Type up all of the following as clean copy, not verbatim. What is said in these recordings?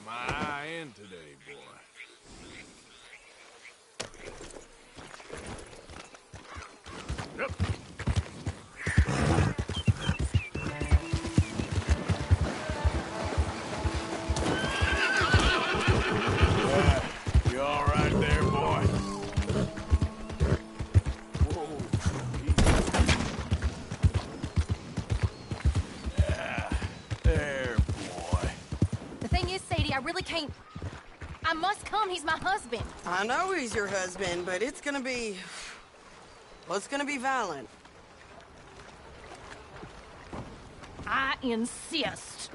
my eye in today, boy. Yep. You all right there, boy? Whoa. Yeah, there, boy. The thing is, Sadie, I really can't... I must come. He's my husband. I know he's your husband, but it's gonna be... well, it's gonna be violent. I insist.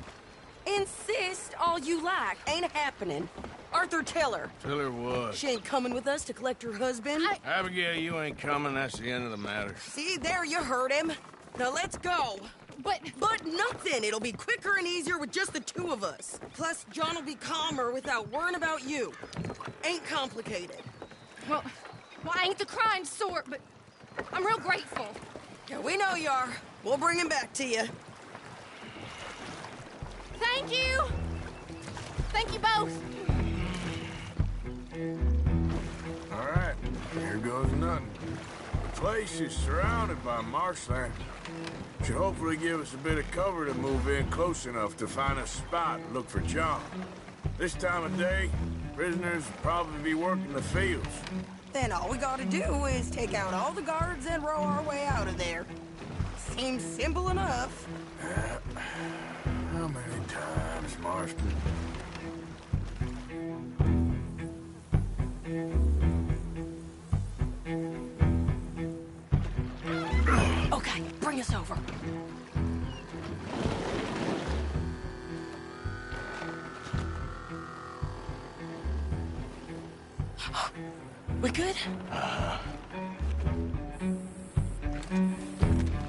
Insist all you like. Ain't happening. Arthur, tell her. Tell her what? She ain't coming with us to collect her husband. Abigail, you ain't coming. That's the end of the matter. See, there you heard him. Now let's go. But nothing. It'll be quicker and easier with just the two of us. Plus, John will be calmer without worrying about you. Ain't complicated. well, I ain't the crying sort, but I'm real grateful. Yeah, we know you are. We'll bring him back to you. Thank you. Thank you both. All right, here goes nothing. The place is surrounded by marshland. Should hopefully give us a bit of cover to move in close enough to find a spot and look for John. This time of day, prisoners will probably be working the fields. Then all we gotta do is take out all the guards and row our way out of there. Seems simple enough. How many times, Marston? Okay, bring us over. We good?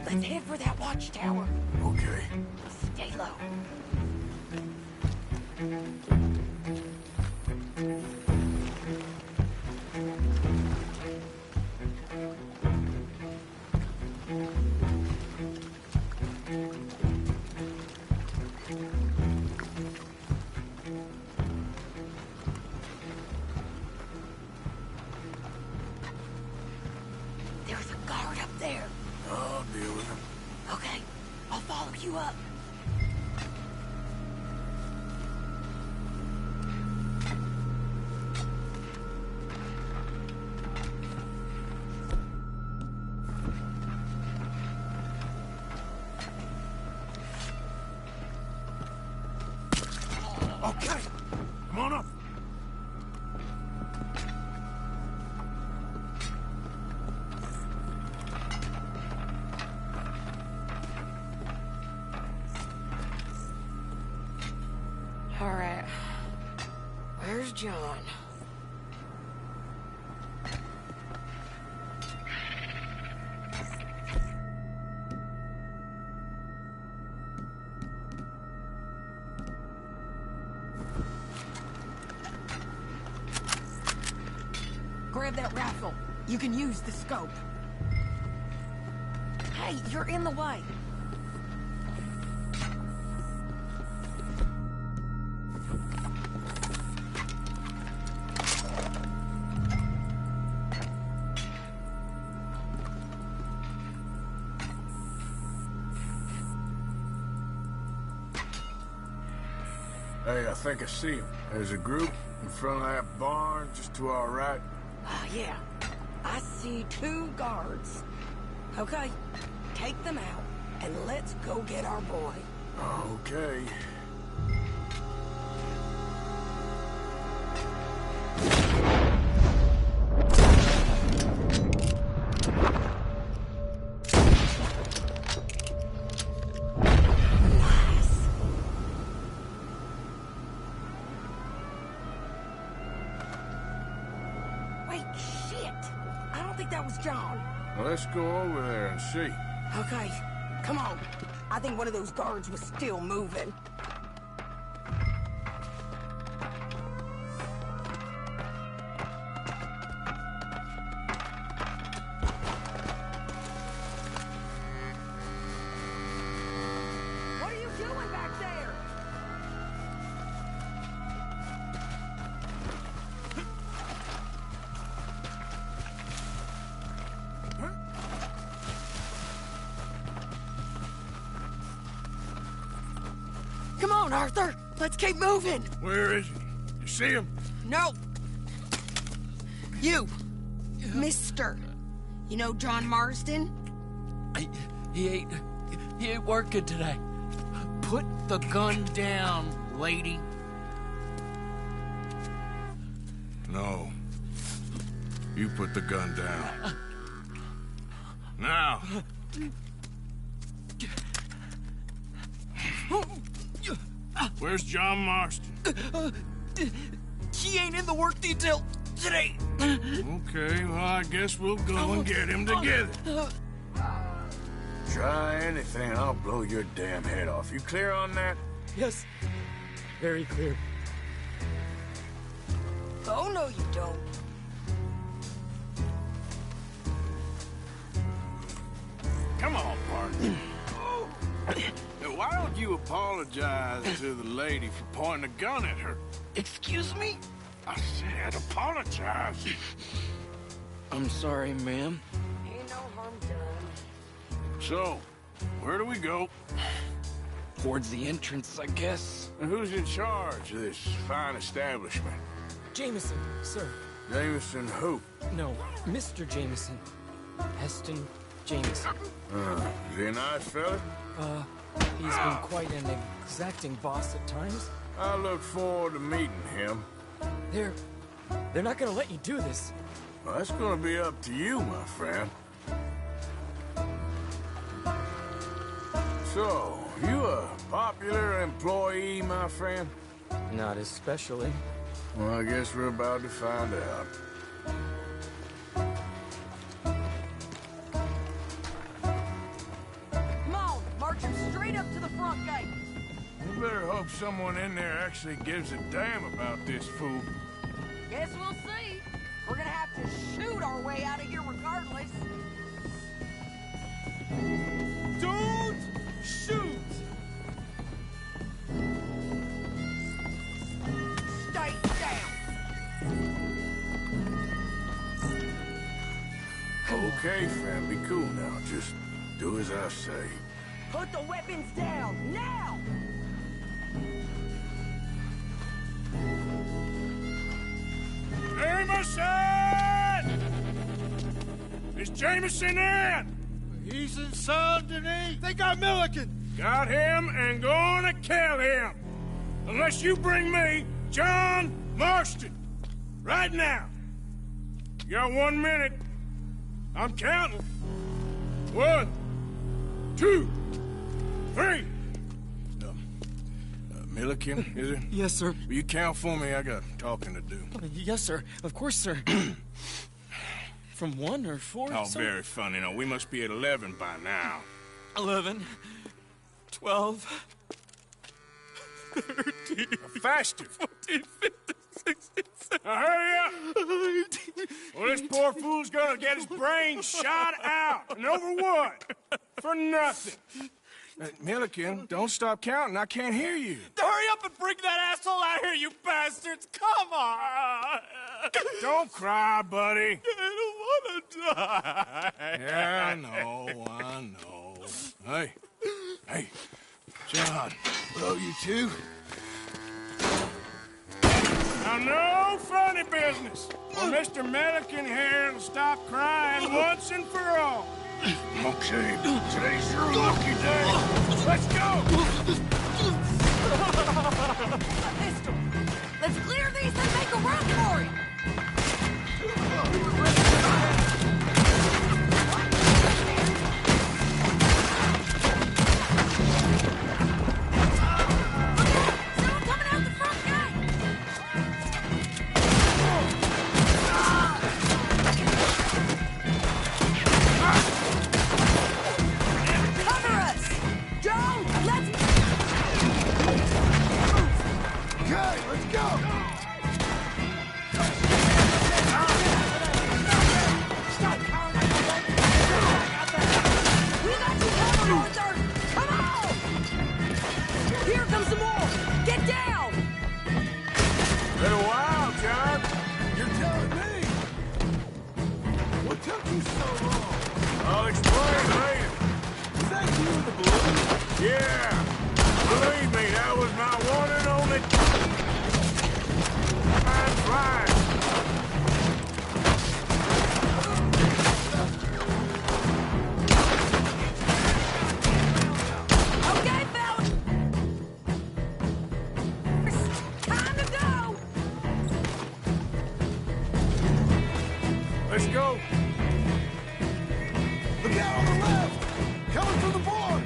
Let's head for that watchtower. Okay. Stay low. There's a guard up there. I'll deal with him. Okay, I'll follow you up. Okay, come on up. All right. Where's John? Grab that rifle. You can use the scope. Hey, you're in the way. Hey, I think I see him. There's a group in front of that barn just to our right. Yeah. I see 2 guards. Okay, take them out, and let's go get our boy. Okay. Wait, shit! I don't think that was John. Well, let's go over there and see. Okay, come on. I think one of those guards was still moving. What are you doing back there? on, Arthur. Let's keep moving. Where is he? You see him? No. You. Mister. You know John Marsden? He ain't working today. Put the gun down, lady. No. You put the gun down. Now. Where's John Marston? He ain't in the work detail today. Okay, well, I guess we'll go and get him together. Try anything, I'll blow your damn head off. You clear on that? Yes. Very clear. Oh, no, you don't. Come on, partner. Now, why don't you apologize to the lady for pointing a gun at her? Excuse me? I said apologize. I'm sorry, ma'am. Ain't no harm done. So, where do we go? Towards the entrance, I guess. And who's in charge of this fine establishment? Jameson, sir. Jameson who? No, Mr. Jameson. Heston Jameson. Is he a nice fella? He's been quite an exacting boss at times. I look forward to meeting him. They're not gonna let you do this. Well, that's gonna be up to you, my friend. So, you a popular employee, my friend? Not especially. Well, I guess we're about to find out. Come on, march him straight up to the front gate. We better hope someone in there actually gives a damn about this fool. Guess we'll see. We're gonna have to shoot our way out of here regardless. Don't shoot! Stay down. Okay, friend, be cool now. Just do as I say. Put the weapons down, now! Jameson! Is Jameson in? He's in Saint Denis. They got Milliken. Got him and gonna kill him. Unless you bring me John Marston. Right now. You got 1 minute. I'm counting. 1, 2, 3. Milliken, is it? Yes, sir. Will you count for me? I got talking to do. Yes, sir. Of course, sir. From 1 or 4? Oh, sir? very funny. No, we must be at 11 by now. 11, 12, 13, Faster. 14, 15, 16, 17. Now hurry up! Well, this poor fool's gonna get his brains shot out. And over what? For nothing. Milliken, don't stop counting. I can't hear you. Hurry up and bring that asshole out here, you bastards! Come on! Don't cry, buddy. I don't want to die. Yeah, I know. Hey, John. Hello, you two. Now, no funny business. Well, Mr. Milliken here will stop crying once and for all. Okay, today's your lucky day. Let's go! Pistol. Let's clear these and make a run for it. Someone coming out the front gate. Cover us. Joe, let's... Okay, let's go! Stop powering like a boat. We got you covered, Arthur. Come on. Here comes some more. Get down. Been a while, John. You're telling me. What took you so long? I'll explain later. Is that you in the balloon? Yeah. Believe me, that was my one and only... That's right. Okay, fellas. Time to go. Let's go. Look out on the left! Coming from the board!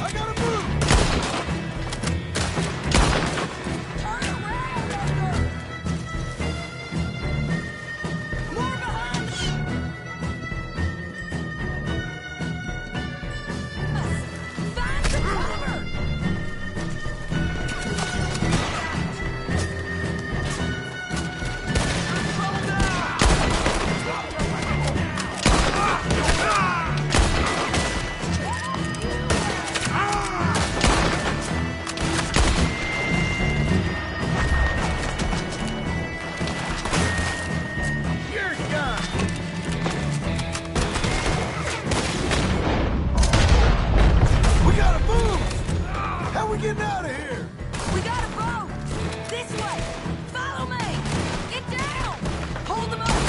I gotta move! Turn around, Arthur. More behind us. Find some cover. You're done. We gotta move! How we getting out of here? We got a boat. This way. Follow me. Get down. Hold them up. Get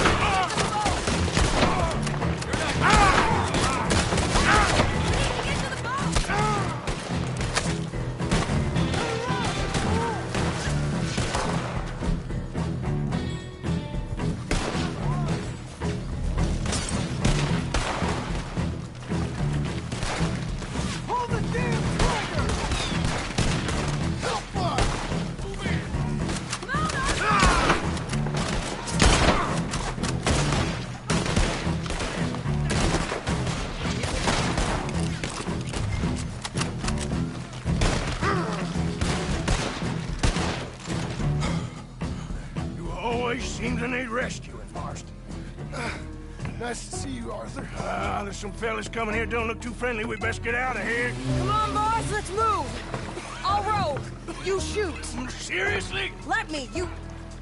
to the boat. We need to get to the boat. Pull the damn trigger! Help us! Come on, Arthur. You always seem to need rescuing, Marston. Nice to see you, Arthur. There's some fellas coming here. Don't look too friendly. We best get out of here. Come on, boys. Let's move. I'll roll. You shoot. Seriously? Let me.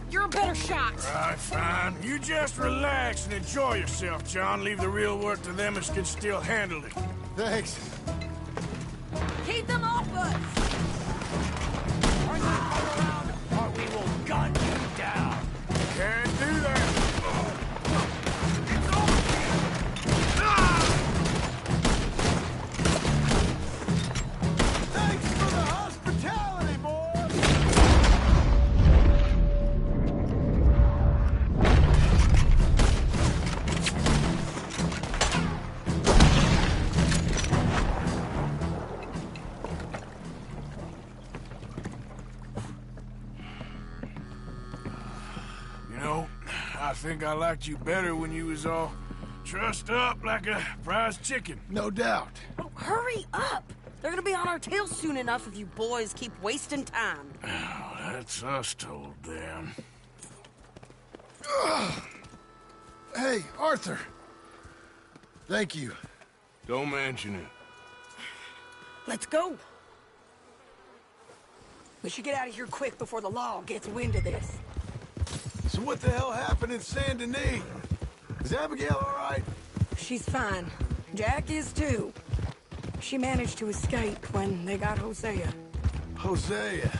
You're a better shot. All right, fine. You just relax and enjoy yourself, John. Leave the real work to them as can still handle it. Thanks. Keep them off us. Turn that car around, or we will gun you down. Can't do that. Thanks for the hospitality, boys! You know, I think I liked you better when you was all trussed up like a prize chicken. No doubt. Oh, hurry up. They're gonna be on our tails soon enough if you boys keep wasting time. Oh, that's us told them. Hey, Arthur. Thank you. Don't mention it. Let's go. We should get out of here quick before the law gets wind of this. So what the hell happened in Saint Denis? Is Abigail all right? She's fine. Jack is too. She managed to escape when they got Hosea. Hosea.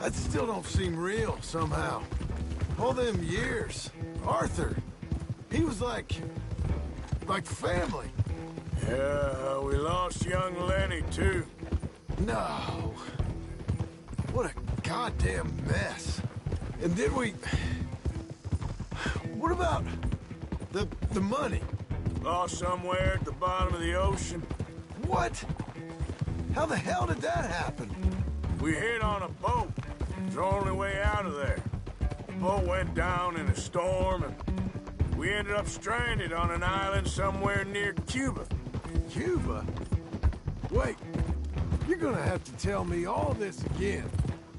That still don't seem real, somehow. All them years. Arthur. He was like family. Yeah, we lost young Lenny, too. No. What a goddamn mess. And did we... What about the money? Lost somewhere at the bottom of the ocean. What? How the hell did that happen? We hit on a boat. It's the only way out of there. The boat went down in a storm, and we ended up stranded on an island somewhere near Cuba. Cuba? Wait, you're gonna have to tell me all this again.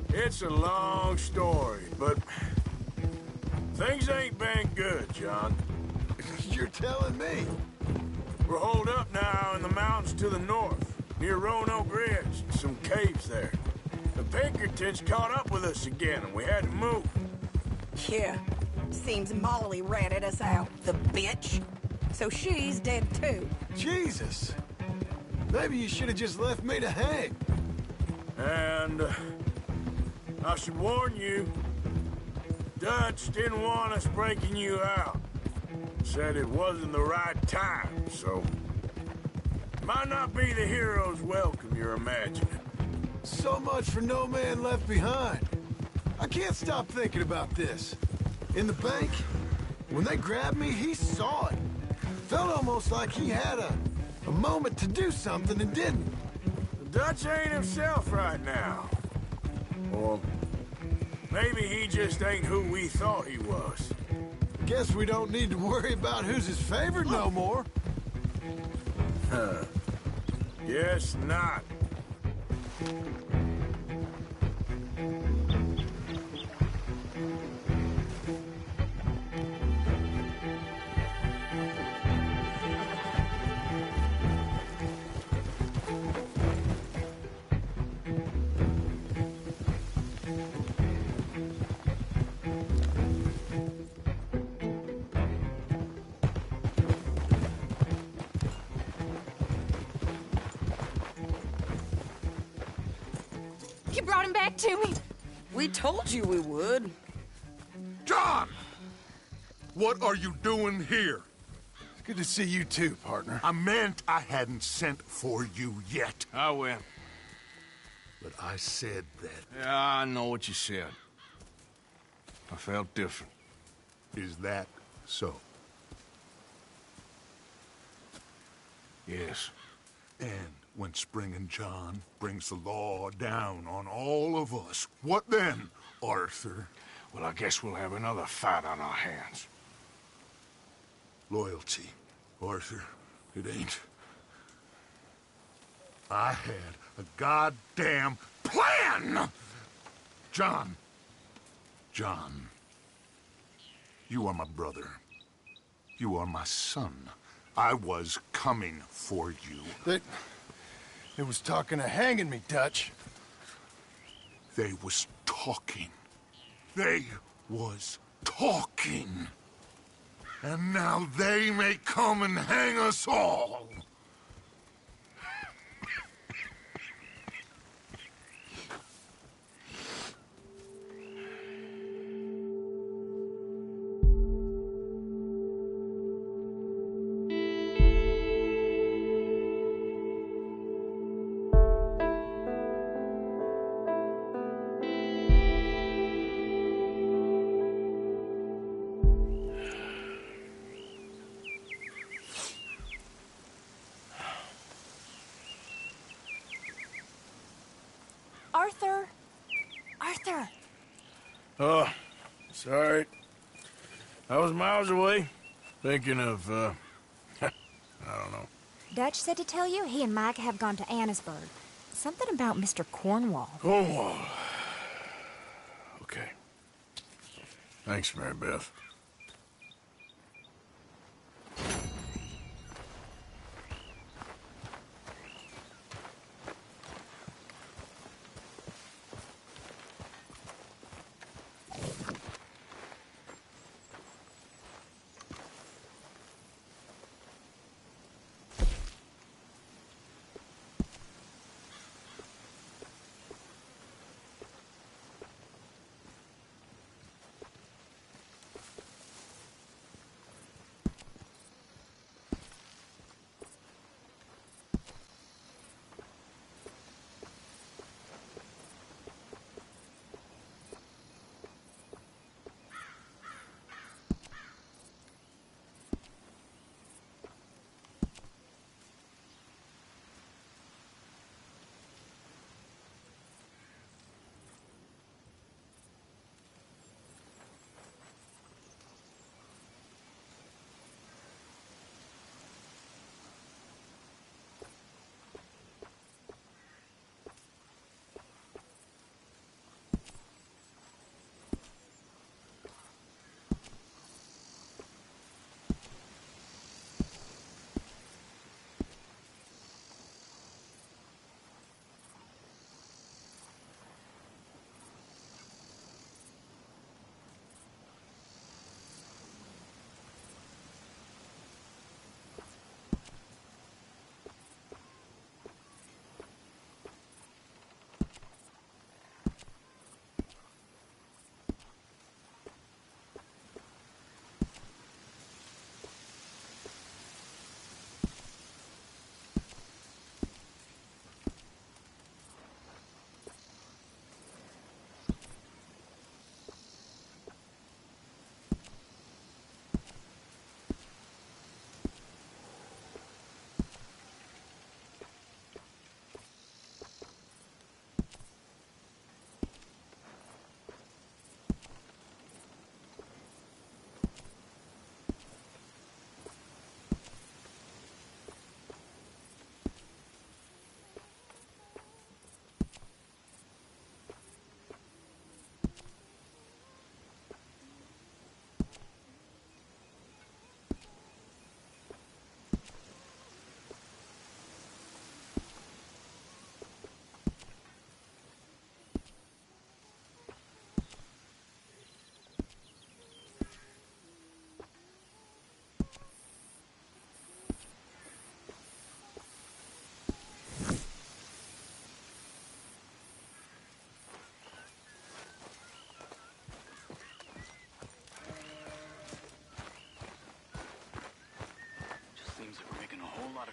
It's a long story, but things ain't been good, John. You're telling me. We're holed up now in the mountains to the north, near Roanoke Ridge, some caves there. The Pinkertons caught up with us again, and we had to move. Yeah. Seems Molly ratted us out, the bitch. So she's dead too. Jesus! Maybe you should have just left me to hang. And I should warn you, Dutch didn't want us breaking you out. Said it wasn't the right time, so... Might not be the hero's welcome you're imagining. So much for no man left behind. I can't stop thinking about this. In the bank, when they grabbed me, he saw it. Felt almost like he had a moment to do something and didn't. Dutch ain't himself right now. Or maybe he just ain't who we thought he was. Guess we don't need to worry about who's his favorite no more. Guess not. You brought him back to me. We told you we would. John! What are you doing here? It's good to see you too, partner. I meant I hadn't sent for you yet. I win. But I said that. Yeah, I know what you said. I felt different. Is that so? Yes. And when Spring and John brings the law down on all of us, what then, Arthur? Well, I guess we'll have another fight on our hands. Loyalty, Arthur. It ain't. I had a goddamn plan! John. John. You are my brother. You are my son. I was coming for you. They was talking of hanging me, Dutch. They was talking. They was talking. And now they may come and hang us all. Arthur. Arthur. Oh, sorry. I was miles away, thinking of, I don't know. Dutch said to tell you he and Mike have gone to Annisburg. Something about Mr. Cornwall. Cornwall. Okay. Thanks, Mary Beth.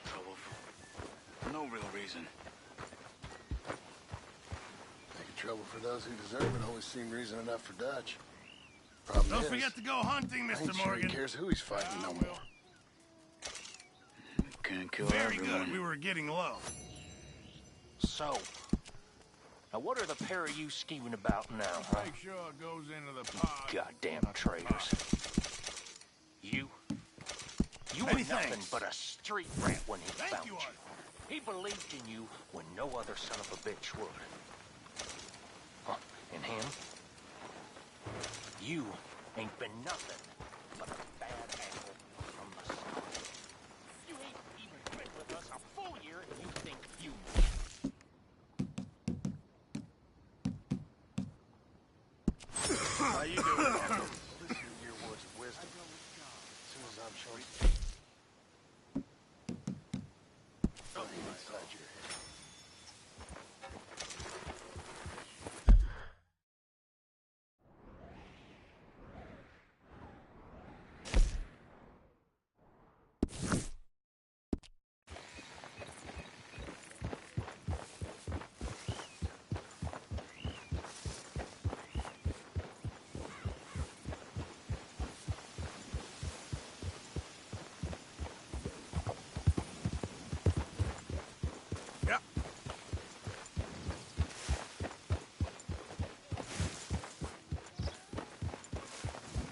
trouble for no real reason. Making trouble for those who deserve it always seemed reason enough for Dutch. Problem Don't is, forget to go hunting, I Mr. ain't sure Morgan. he cares who he's fighting no more. Can't kill Very everyone. good. We were getting low. So, now what are the pair of you scheming about now, huh? Make sure it goes into the pot. Goddamn traitors. You Many were nothing thanks. but a street rat when he Thank found you, you. Arthur. He believed in you when no other son of a bitch would. Huh? And him? You ain't been nothing but a bad apple from the start. You ain't even been with us a full year and you think you How you doing? Listen to your words of wisdom. As soon as I'm sure. Inside your head. Yep.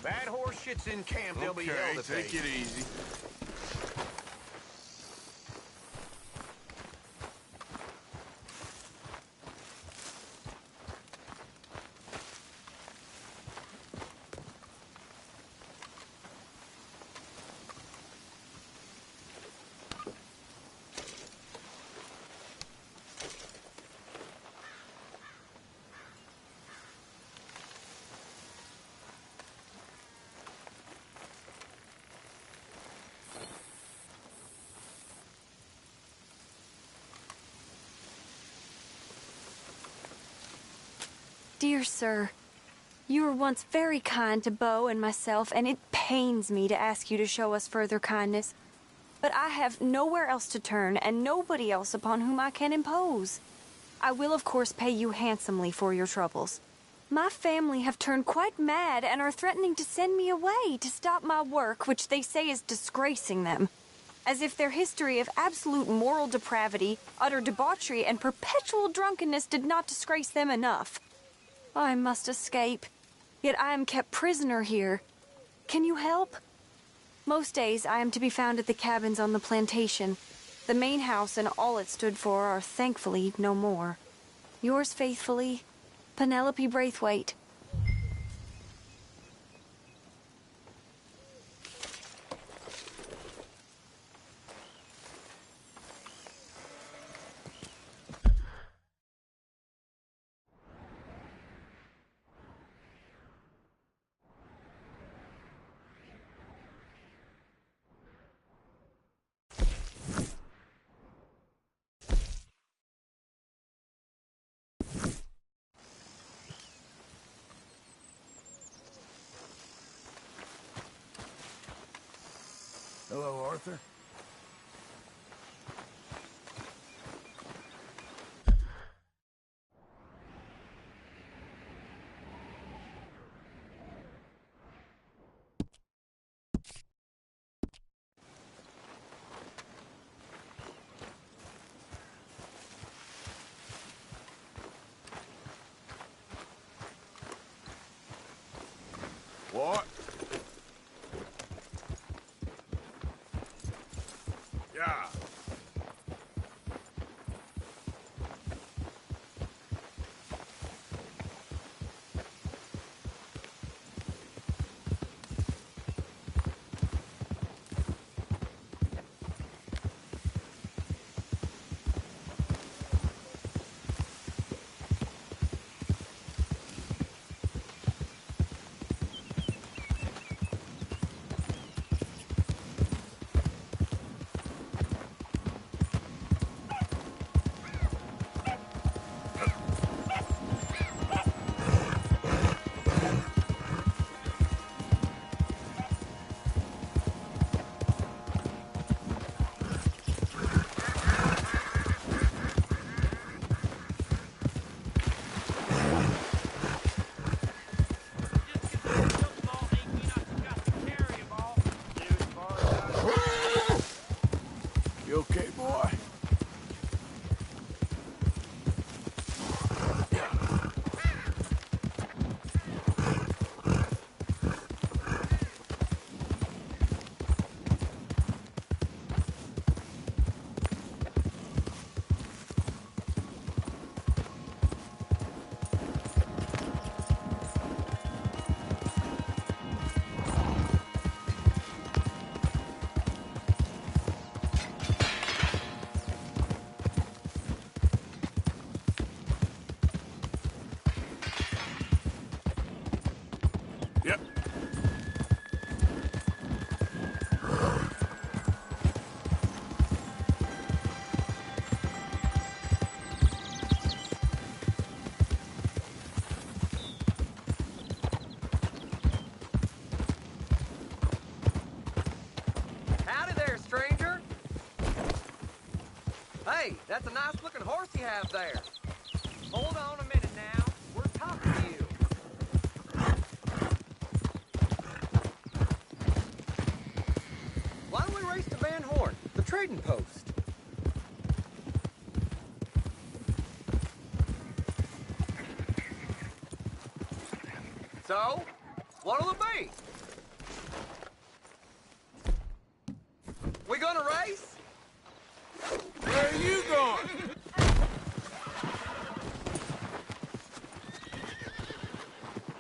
Bad horse shit's in camp. They'll be hell Okay, to pay. take it easy. Dear sir, you were once very kind to Beau and myself, and it pains me to ask you to show us further kindness. But I have nowhere else to turn, and nobody else upon whom I can impose. I will, of course, pay you handsomely for your troubles. My family have turned quite mad and are threatening to send me away to stop my work, which they say is disgracing them. As if their history of absolute moral depravity, utter debauchery, and perpetual drunkenness did not disgrace them enough. I must escape, yet I am kept prisoner here. Can you help? Most days I am to be found at the cabins on the plantation. The main house and all it stood for are thankfully no more. Yours faithfully, Penelope Braithwaite. Hello, Arthur. What? horse you have there? Hold on a minute now. We're talking to you. Why don't we race to Van Horn, the trading post? So, what'll it be? We gonna race? Where are you going?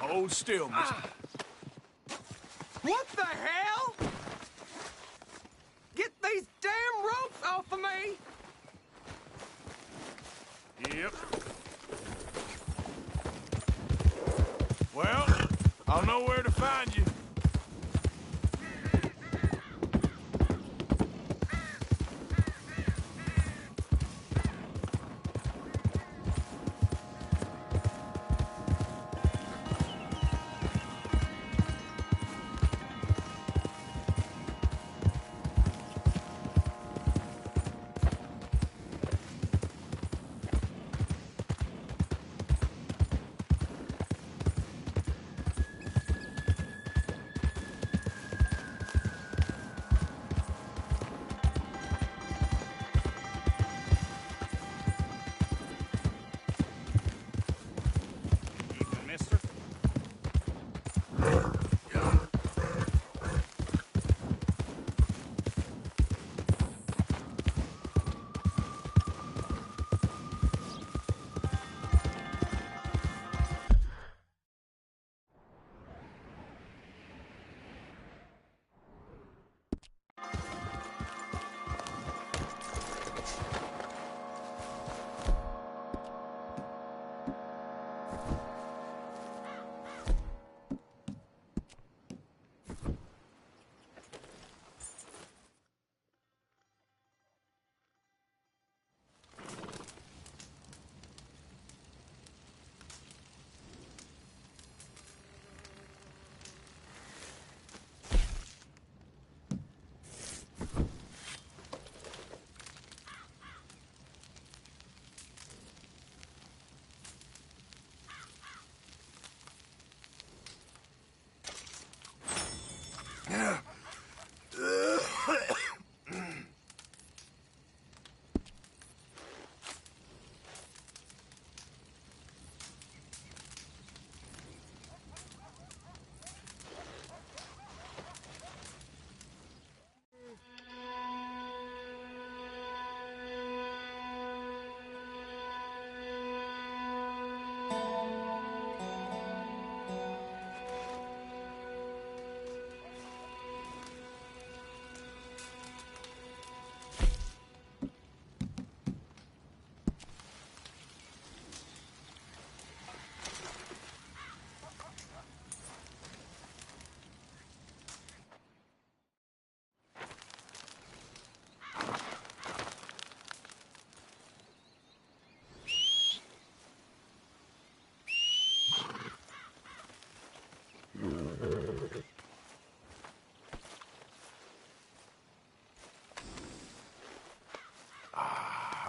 Hold still, mister. What the hell? Get these damn ropes off of me! Yep. Well, I'll know where to find you. Mister?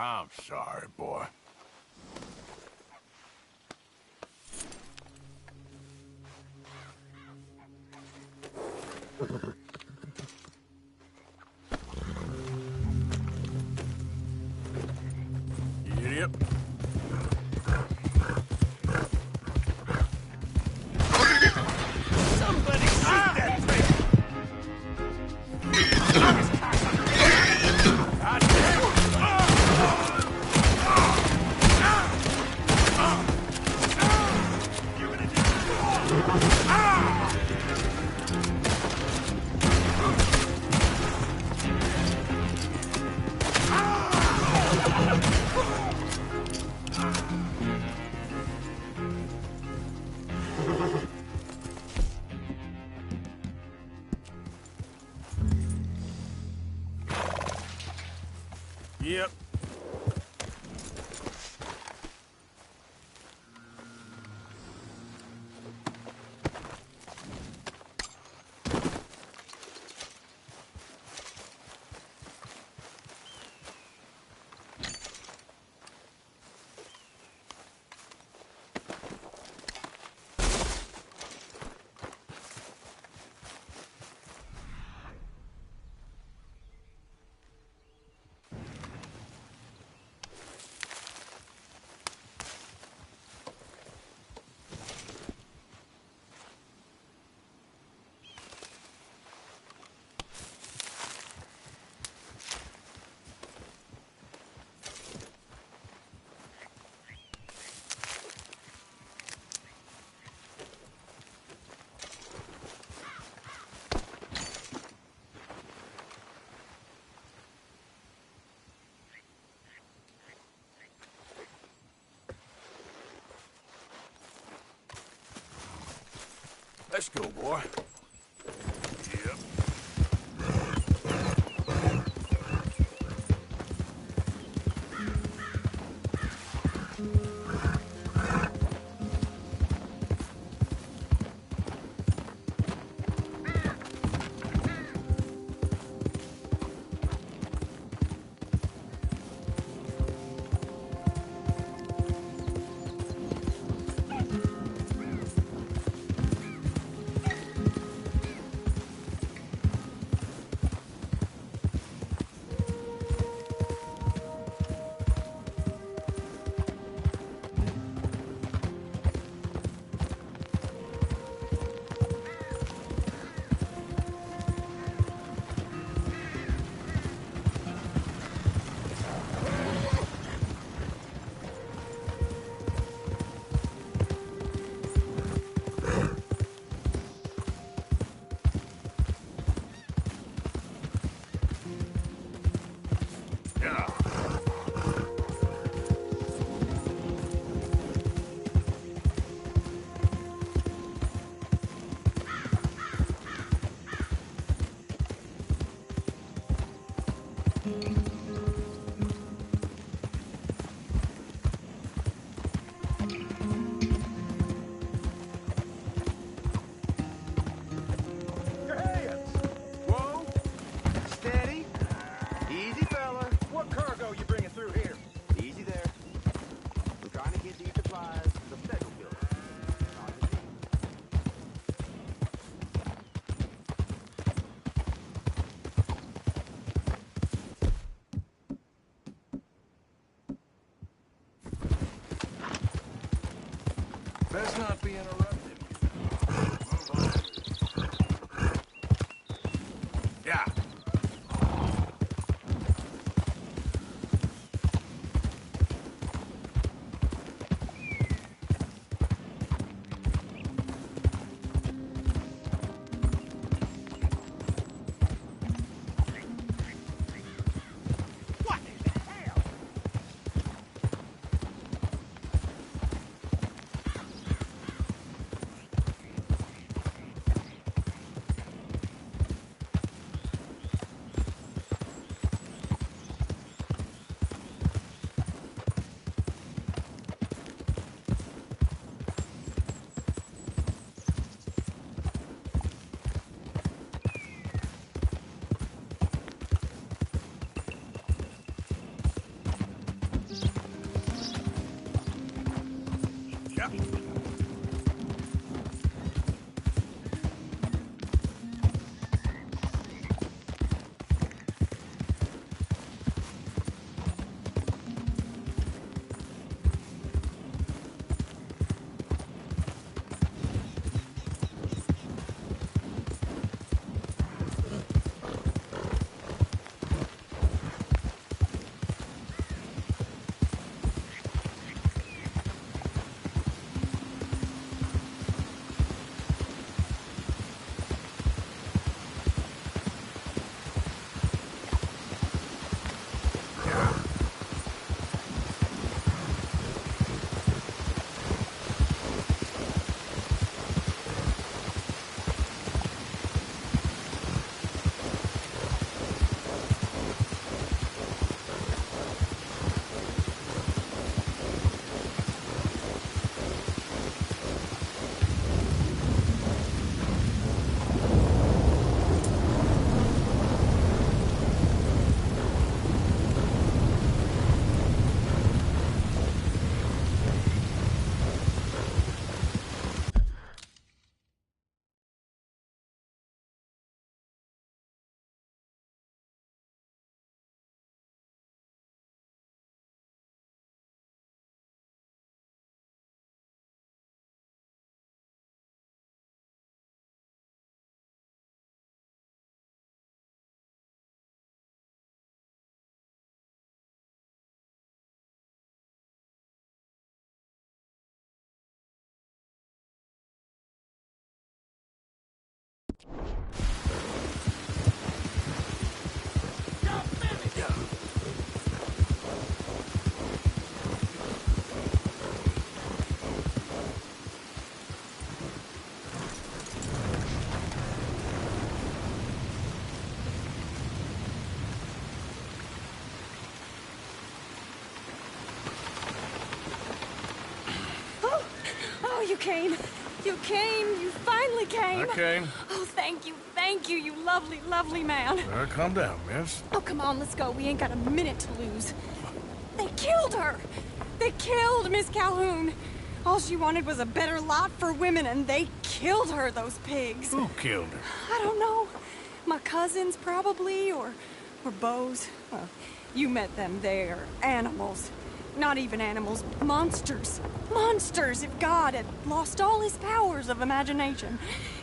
I'm sorry, boy. Yep. Somebody shoot that thing! Yep. Let's go, boy. Yep. Best not be interrupted. Yeah. you came. You came. You finally came. I came. Oh, thank you, you lovely, lovely man. Calm down, miss. Oh, come on, let's go. We ain't got a minute to lose. They killed her. They killed Miss Calhoun. All she wanted was a better lot for women, and they killed her, those pigs. Who killed her? I don't know. My cousins, probably, or Beau's. Well, you met them. They're animals. Not even animals, monsters. Monsters, if God had lost all his powers of imagination.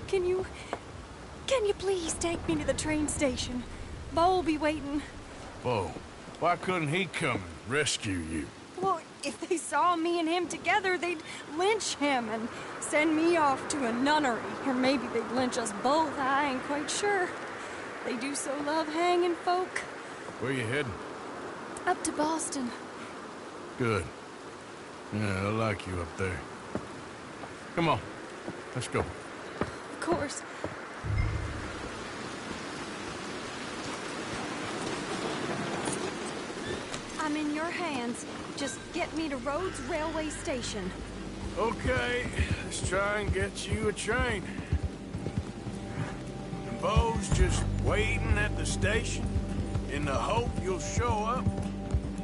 Can you please take me to the train station? Beau'll be waiting. Beau, why couldn't he come and rescue you? Well, if they saw me and him together, they'd lynch him and send me off to a nunnery. Or maybe they'd lynch us both, I ain't quite sure. They do so love hanging folk. Where you heading? Up to Boston. Good. Yeah, I like you up there. Come on, let's go. Of course. I'm in your hands. Just get me to Rhodes Railway Station. Okay, let's try and get you a train. And Beau's just waiting at the station in the hope you'll show up.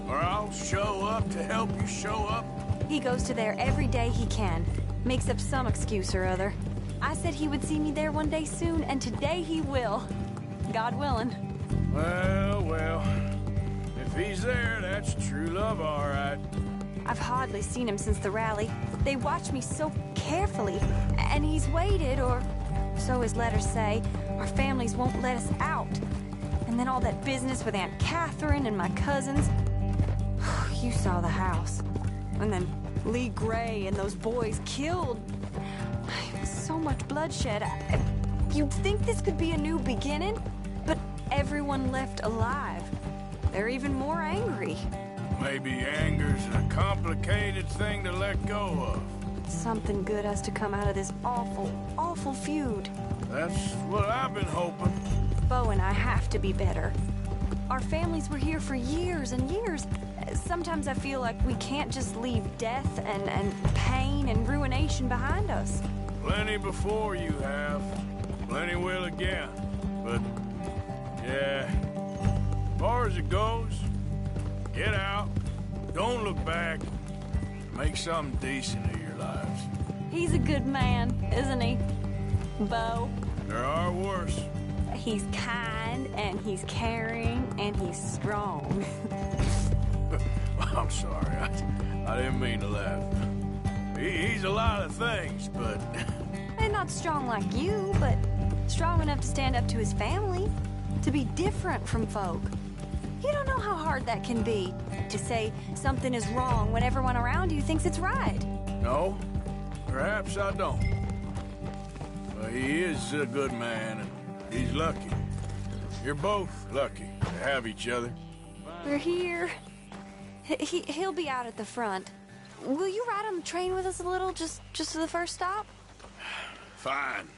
Or I'll show up to help you show up. He goes to there every day he can. Makes up some excuse or other. I said he would see me there one day soon, and today he will. God willing. Well. If he's there, that's true love, all right. I've hardly seen him since the rally. They watch me so carefully, and he's waited, or so his letters say. Our families won't let us out. And then all that business with Aunt Catherine and my cousins. You saw the house. And then Lee Gray and those boys killed. So much bloodshed. You'd think this could be a new beginning, but everyone left alive. They're even more angry. Maybe anger's a complicated thing to let go of. Something good has to come out of this awful, awful feud. That's what I've been hoping. Beau and I have to be better. Our families were here for years and years. Sometimes I feel like we can't just leave death and pain and ruination behind us. Plenty before you have. Plenty will again. But, yeah, as far as it goes, get out, don't look back, make something decent of your lives. He's a good man, isn't he, Beau? There are worse. He's kind, and he's caring, and he's strong. I'm sorry, I didn't mean to laugh. He's a lot of things, but... And not strong like you, but strong enough to stand up to his family, to be different from folk. You don't know how hard that can be, to say something is wrong when everyone around you thinks it's right. No, perhaps I don't. But he is a good man, and he's lucky. You're both lucky to have each other. We're here. He'll be out at the front. Will you ride on the train with us a little, just to the first stop? Fine.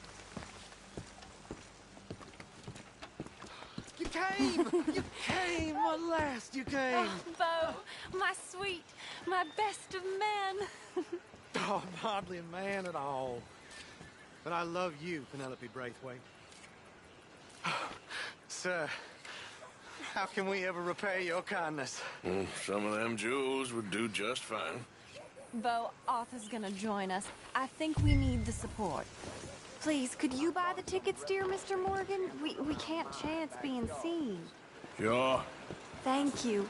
You came! You came! At last, you came! Oh, Beau, my sweet, my best of men. Oh, I'm hardly a man at all. But I love you, Penelope Braithwaite. Sir, how can we ever repay your kindness? Some of them jewels would do just fine. Beau, Arthur's gonna join us. I think we need the support. Please, could you buy the tickets, dear Mr. Morgan? We can't chance being seen. Sure. Thank you.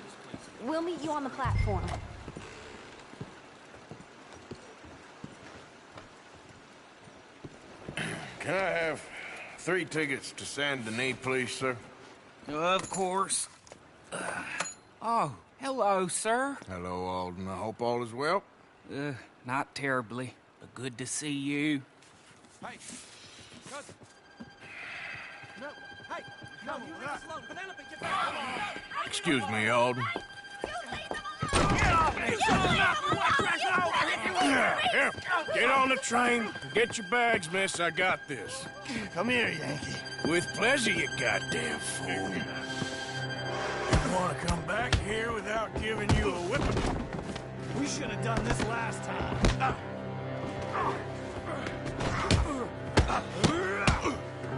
We'll meet you on the platform. Can I have 3 tickets to Saint Denis, please, sir? Of course. Oh, hello, sir. Hello, Alden. I hope all is well. Not terribly, but good to see you. Hey! Cousin! No! Hey! No, you leave us alone! Penelope, get back! Excuse me, Alden. Here, get on the train. Get your bags, miss. I got this. Come here, Yankee. With pleasure, you goddamn fool. You want to come back here without giving you a whipping? We should have done this last time.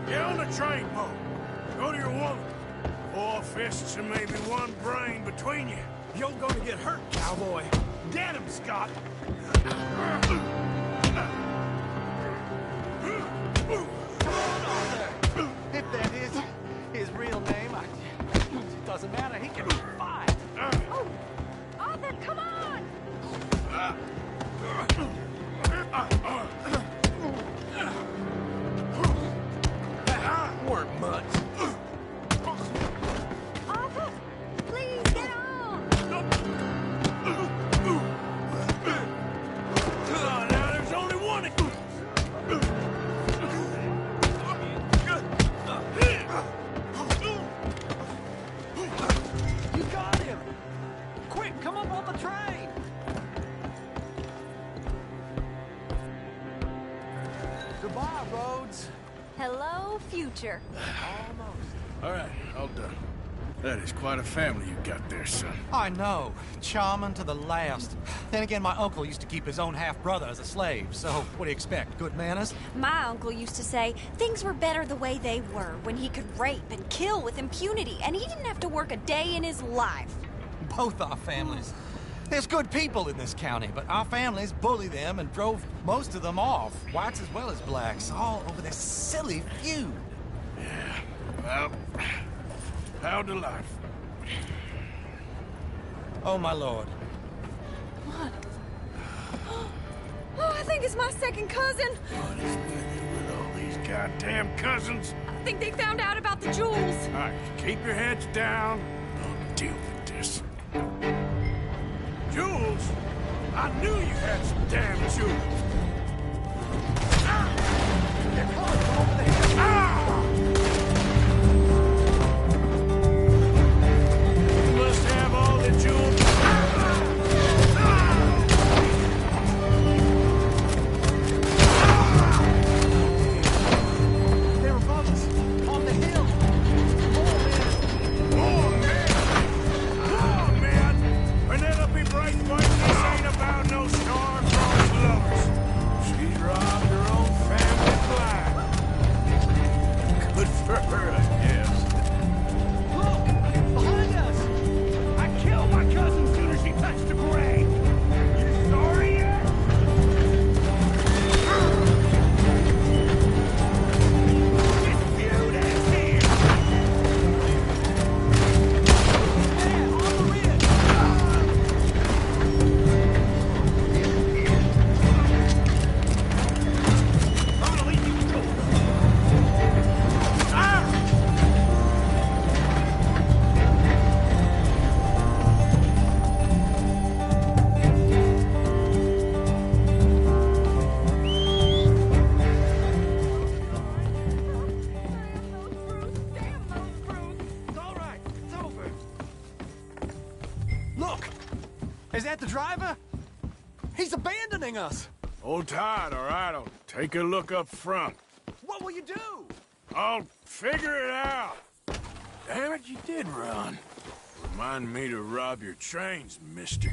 Get on the train, Bo. Go to your woman. 4 fists and maybe 1 brain between you. You're gonna get hurt, cowboy. Get him, Scott. If that is his real name, it doesn't matter. He can fight. Oh, Arthur, come on! That weren't much. Arthur, please get on! Now there's only one. You got him. Quick, come up on the train. Goodbye, Rhodes. Hello, future. All right, all done. That is quite a family you got there, son. I know. Charming to the last. Then again, my uncle used to keep his own half-brother as a slave, so what do you expect? Good manners? My uncle used to say things were better the way they were, when he could rape and kill with impunity, and he didn't have to work a day in his life. Both our families. There's good people in this county, but our families bullied them and drove most of them off, whites as well as blacks, all over this silly feud. Yeah, well, how delightful. Oh, my lord. What? Oh, I think it's my second cousin. What is with you with all these goddamn cousins? I think they found out about the jewels. All right, keep your heads down. I'll deal with this. Jules? I knew you had some damn jewels. They're coming from over there. You must have all the jewels. They were above us, on the hill. More men! Penelope Braithwaite, this ain't about no star-crossed lovers. She's robbed her own family blind. Good for her, I guess. Look! Behind us! I killed my cousin soon as she touched the grave! You sorry yet? This feud ends here! Yeah, on the ridge! Finally, you go! It's all right. It's over. Look! Is that the driver? He's abandoning us! Hold tight, all right? I'll take a look up front. What will you do? I'll figure it out. Damn it, you did run. Remind me to rob your trains, mister.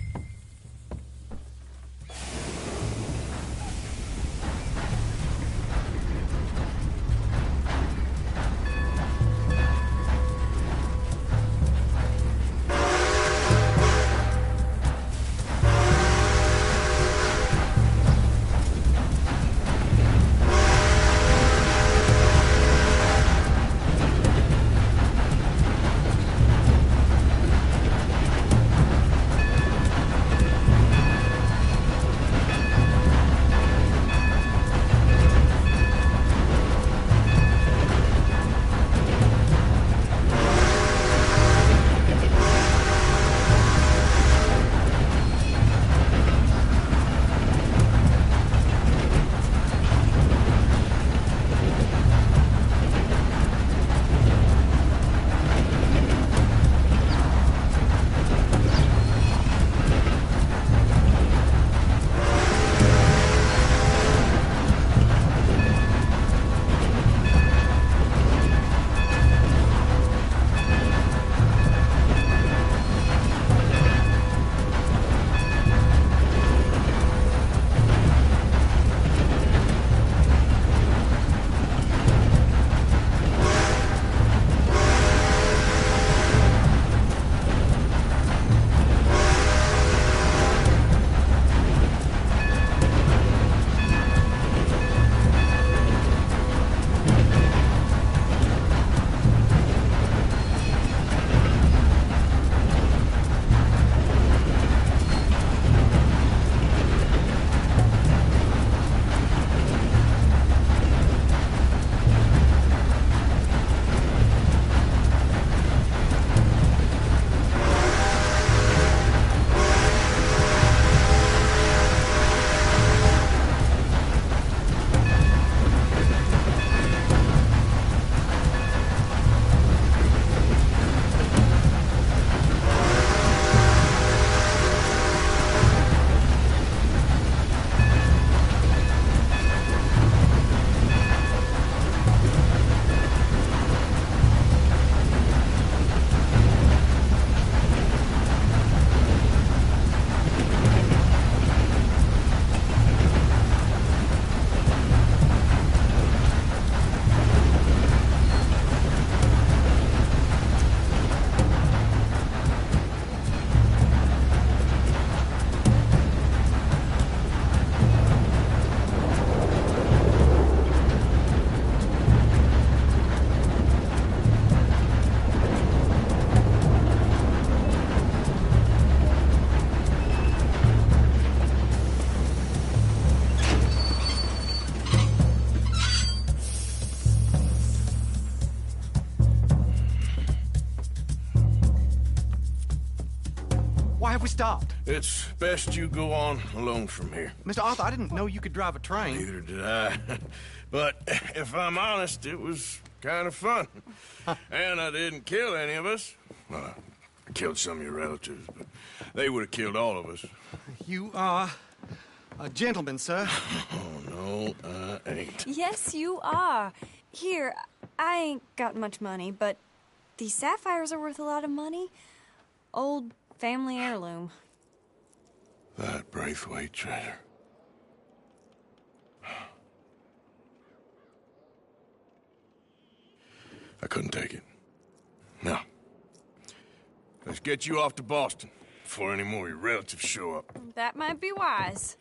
stopped. It's best you go on alone from here. Mr. Arthur, I didn't know you could drive a train. Neither did I. But if I'm honest, it was kind of fun. And I didn't kill any of us. Well, I killed some of your relatives, but they would have killed all of us. You are a gentleman, sir. Oh, no, I ain't. Yes, you are. Here, I ain't got much money, but these sapphires are worth a lot of money. Old family heirloom. That Braithwaite treasure. I couldn't take it. No. Let's get you off to Boston before any more of your relatives show up. That might be wise.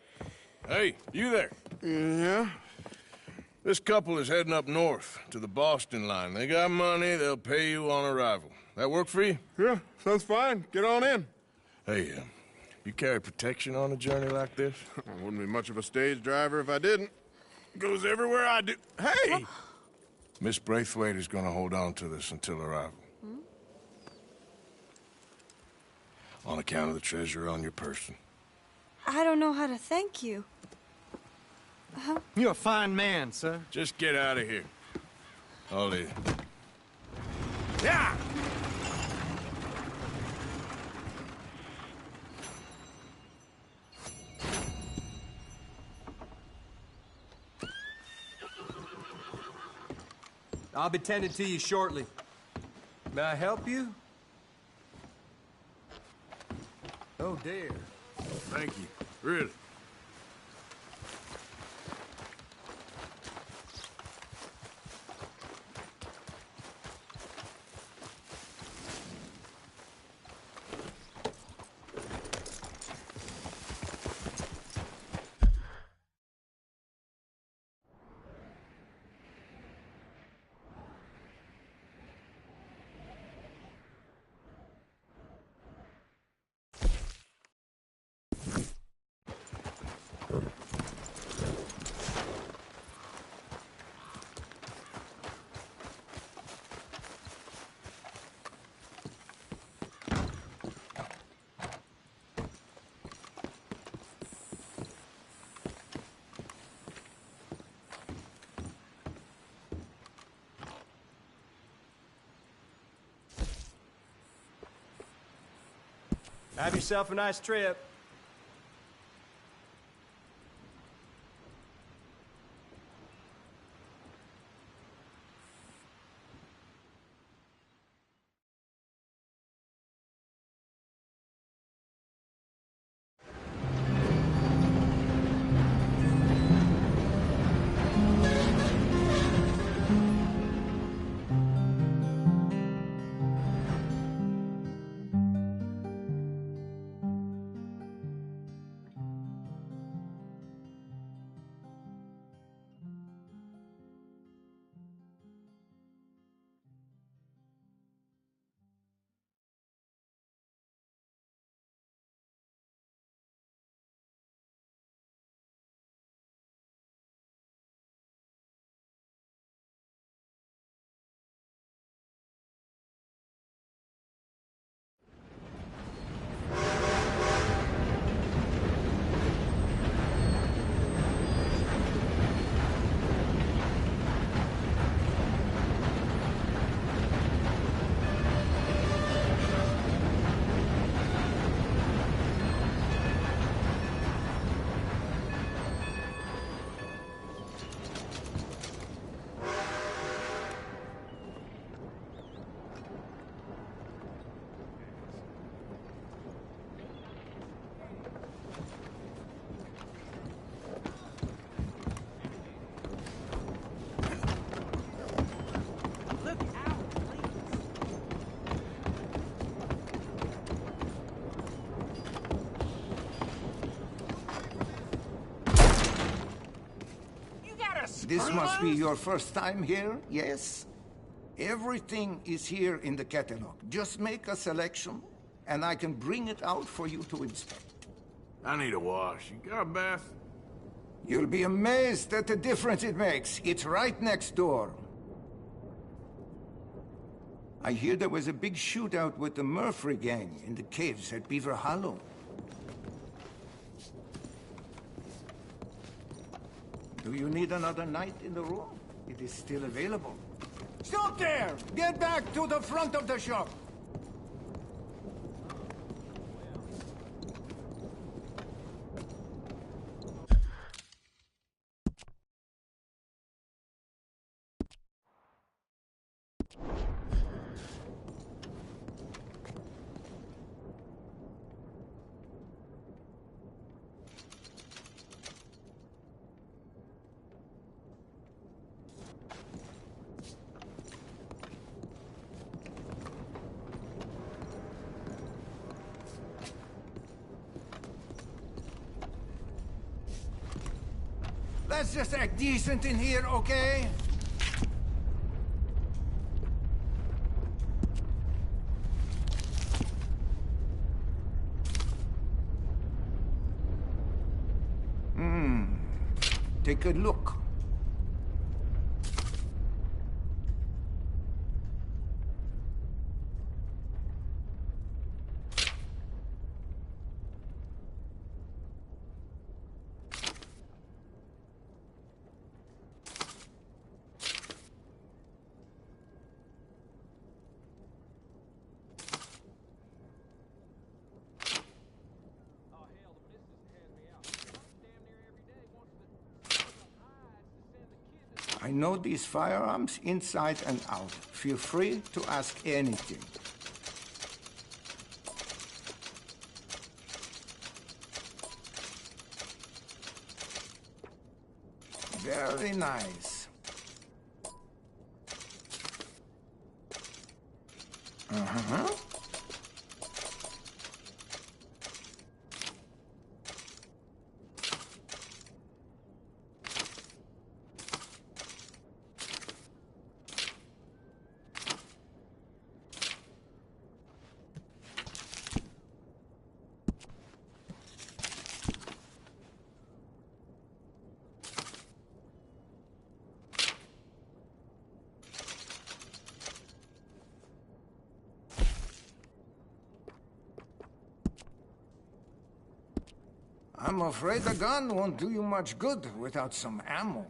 Hey, you there? Yeah? This couple is heading up north to the Boston line. They got money, they'll pay you on arrival. That work for you? Yeah, sounds fine. Get on in. Hey, you carry protection on a journey like this? I wouldn't be much of a stage driver if I didn't. Goes everywhere I do. Hey! Miss Braithwaite is going to hold on to this until arrival. On account of the treasure on your person. I don't know how to thank you. You're a fine man, sir. Just get out of here. I'll leave. Yeah! I'll be tending to you shortly. May I help you? Oh, dear. Thank you. Really. Have yourself a nice trip. This must be your first time here, yes? Everything is here in the catalog. Just make a selection, and I can bring it out for you to inspect. I need a wash. You got a bath? You'll be amazed at the difference it makes. It's right next door. I hear there was a big shootout with the Murphy gang in the caves at Beaver Hollow. Do you need another night in the room? It is still available. Stop there! Get back to the front of the shop! Let's just act decent in here, okay? Take a look. I know these firearms inside and out. Feel free to ask anything. Very nice. Uh-huh. I'm afraid the gun won't do you much good without some ammo.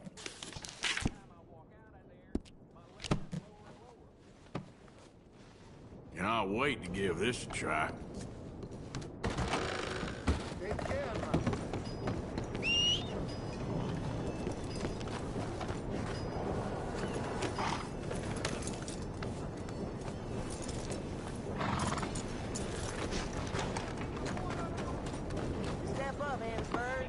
Cannot wait to give this a try. Take care now. Step up, Hansberg.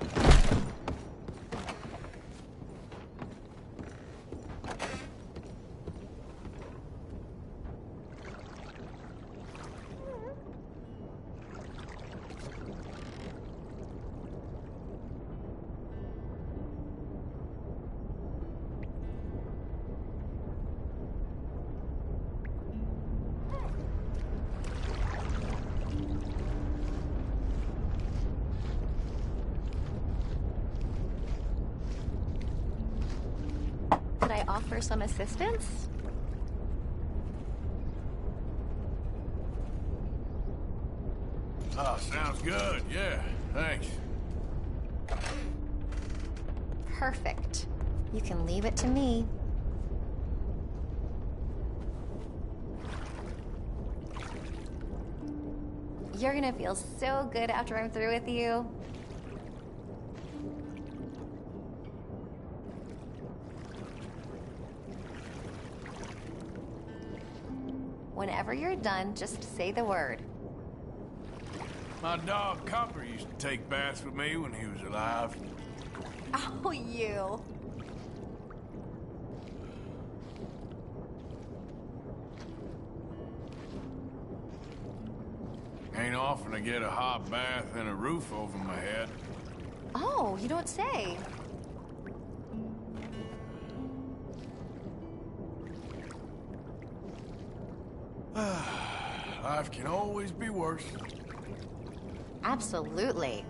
Could I offer some assistance? Oh, sounds good. Yeah, thanks. Perfect. You can leave it to me. You're gonna feel so good after I'm through with you. Whenever you're done, just say the word. My dog Copper used to take baths with me when he was alive. Oh, you. Ain't often I get a hot bath and a roof over my head. Oh, you don't say. Life can always be worse. Absolutely.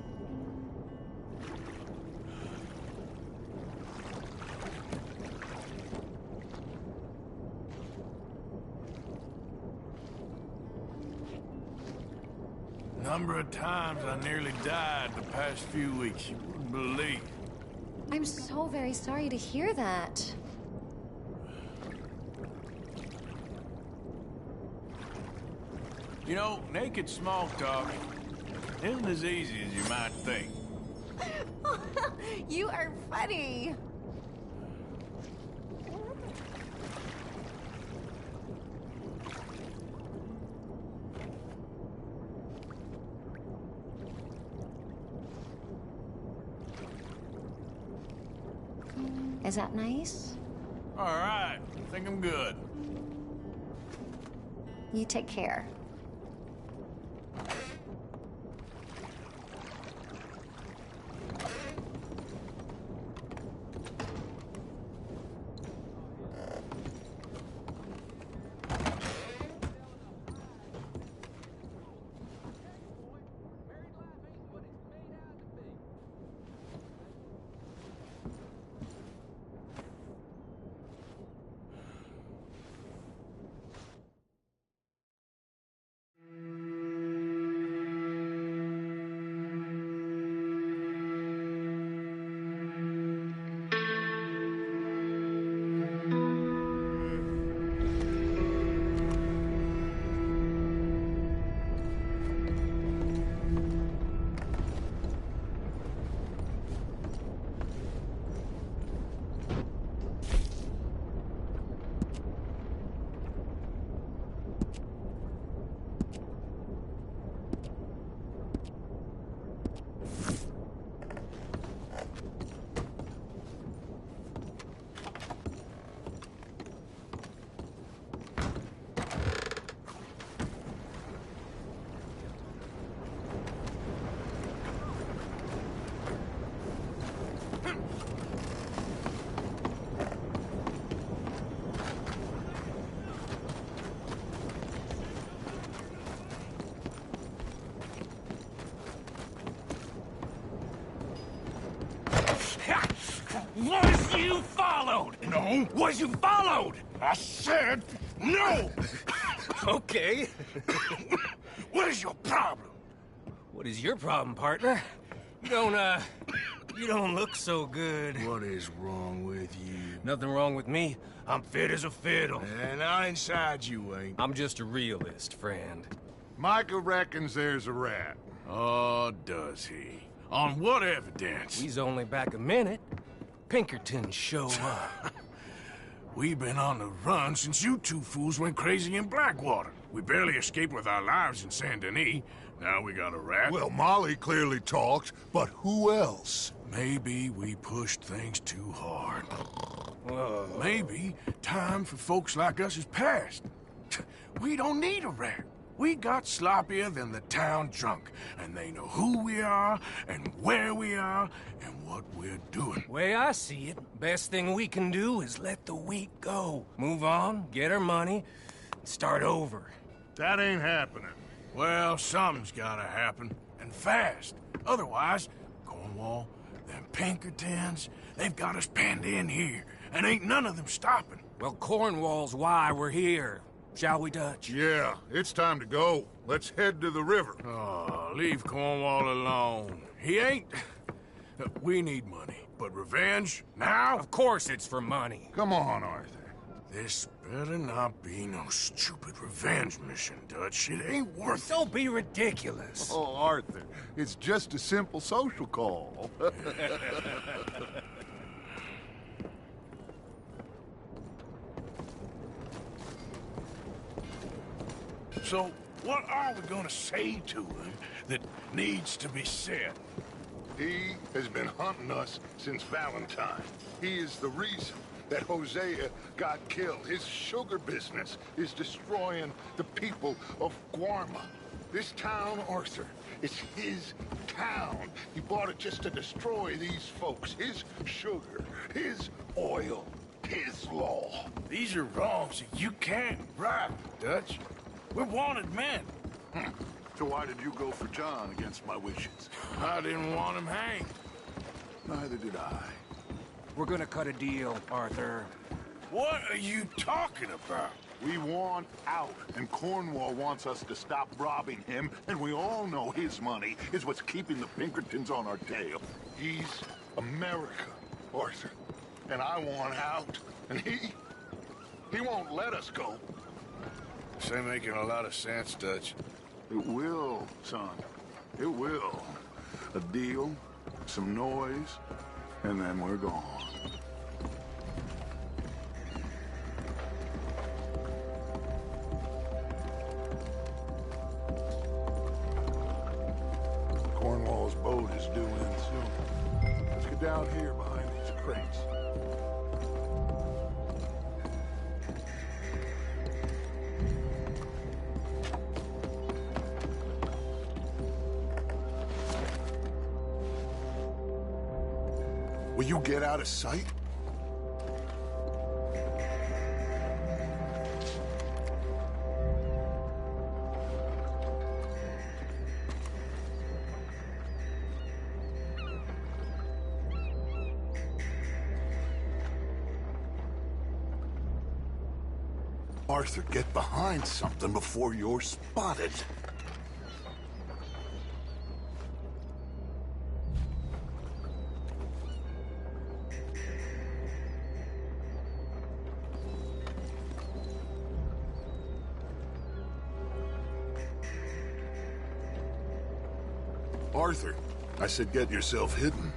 Number of times I nearly died the past few weeks, you wouldn't believe. I'm so very sorry to hear that. You know, naked small talk isn't as easy as you might think. You are funny. Is that nice? All right, I think I'm good. You take care. Was you followed? No. Was you followed? I said no. Okay. What is your problem? What is your problem, partner? You don't look so good. What is wrong with you? Nothing wrong with me. I'm fit as a fiddle. And not inside you ain't. I'm just a realist, friend. Micah reckons there's a rat. Oh, does he? On what evidence? He's only back a minute. Pinkerton show up. We've been on the run since you two fools went crazy in Blackwater. We barely escaped with our lives in Saint Denis. Now we got a rat. Well, Molly clearly talked, but who else? Maybe we pushed things too hard. Whoa. Maybe time for folks like us is past. We don't need a rat. We got sloppier than the town drunk, and they know who we are, and where we are, and what we're doing. Way I see it, best thing we can do is let the week go. Move on, get our money, and start over. That ain't happening. Well, something's gotta happen, and fast. Otherwise, Cornwall, them Pinkertons, they've got us penned in here, and ain't none of them stopping. Well, Cornwall's why we're here. Shall we, Dutch? Yeah, it's time to go. Let's head to the river. Oh, leave Cornwall alone. He ain't... We need money, but revenge, now? Of course it's for money. Come on, Arthur. This better not be no stupid revenge mission, Dutch. It ain't worth it. Don't be ridiculous. Oh, Arthur, it's just a simple social call. So, what are we gonna say to him that needs to be said? He has been hunting us since Valentine. He is the reason that Hosea got killed. His sugar business is destroying the people of Guarma. This town, Arthur, it's his town. He bought it just to destroy these folks. His sugar, his oil, his law. These are wrongs that you can't right, Dutch. We're wanted men. So why did you go for John against my wishes? I didn't want him hanged. Neither did I. We're gonna cut a deal, Arthur. What are you talking about? We want out, and Cornwall wants us to stop robbing him, and we all know his money is what's keeping the Pinkertons on our tail. He's America. Arthur. And I want out. And he won't let us go. This ain't making a lot of sense, Dutch. It will, son. It will. A deal, some noise, and then we're gone. Cornwall's boat is due in soon. Let's get down here behind these crates. Will you get out of sight? Arthur, get behind something before you're spotted. Arthur, I said get yourself hidden.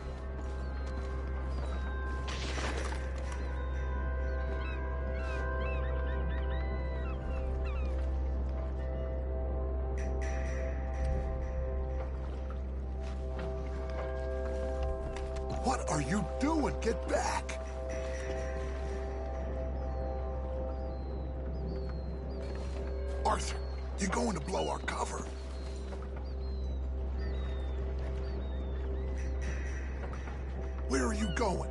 What are you doing? Get back! Arthur, you're going to blow our cover. Where are you going?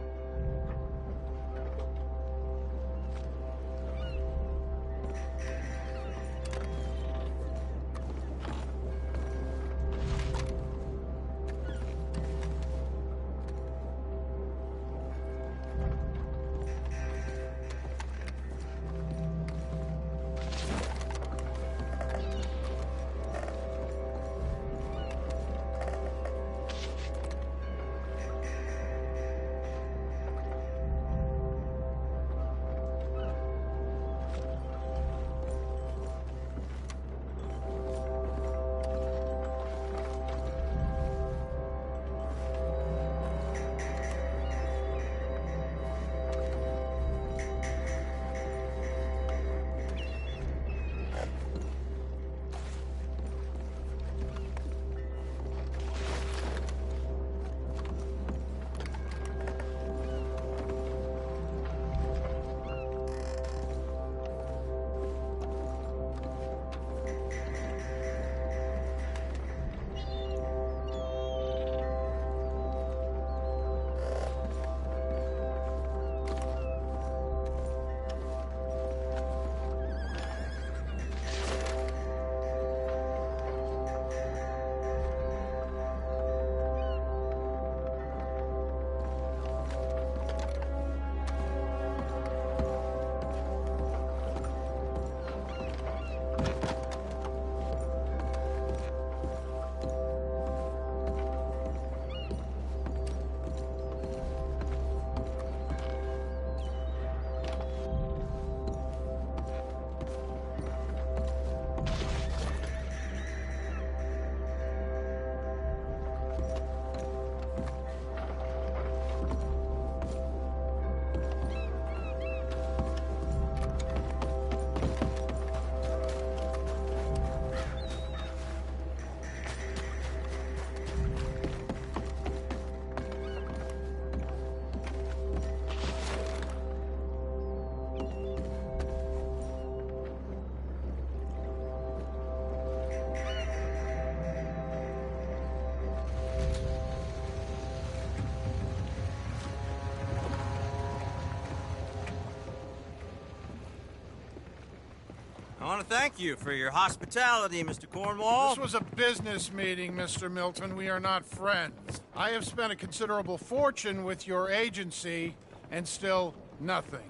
I want to thank you for your hospitality, Mr. Cornwall. This was a business meeting, Mr. Milton. We are not friends. I have spent a considerable fortune with your agency, and still nothing.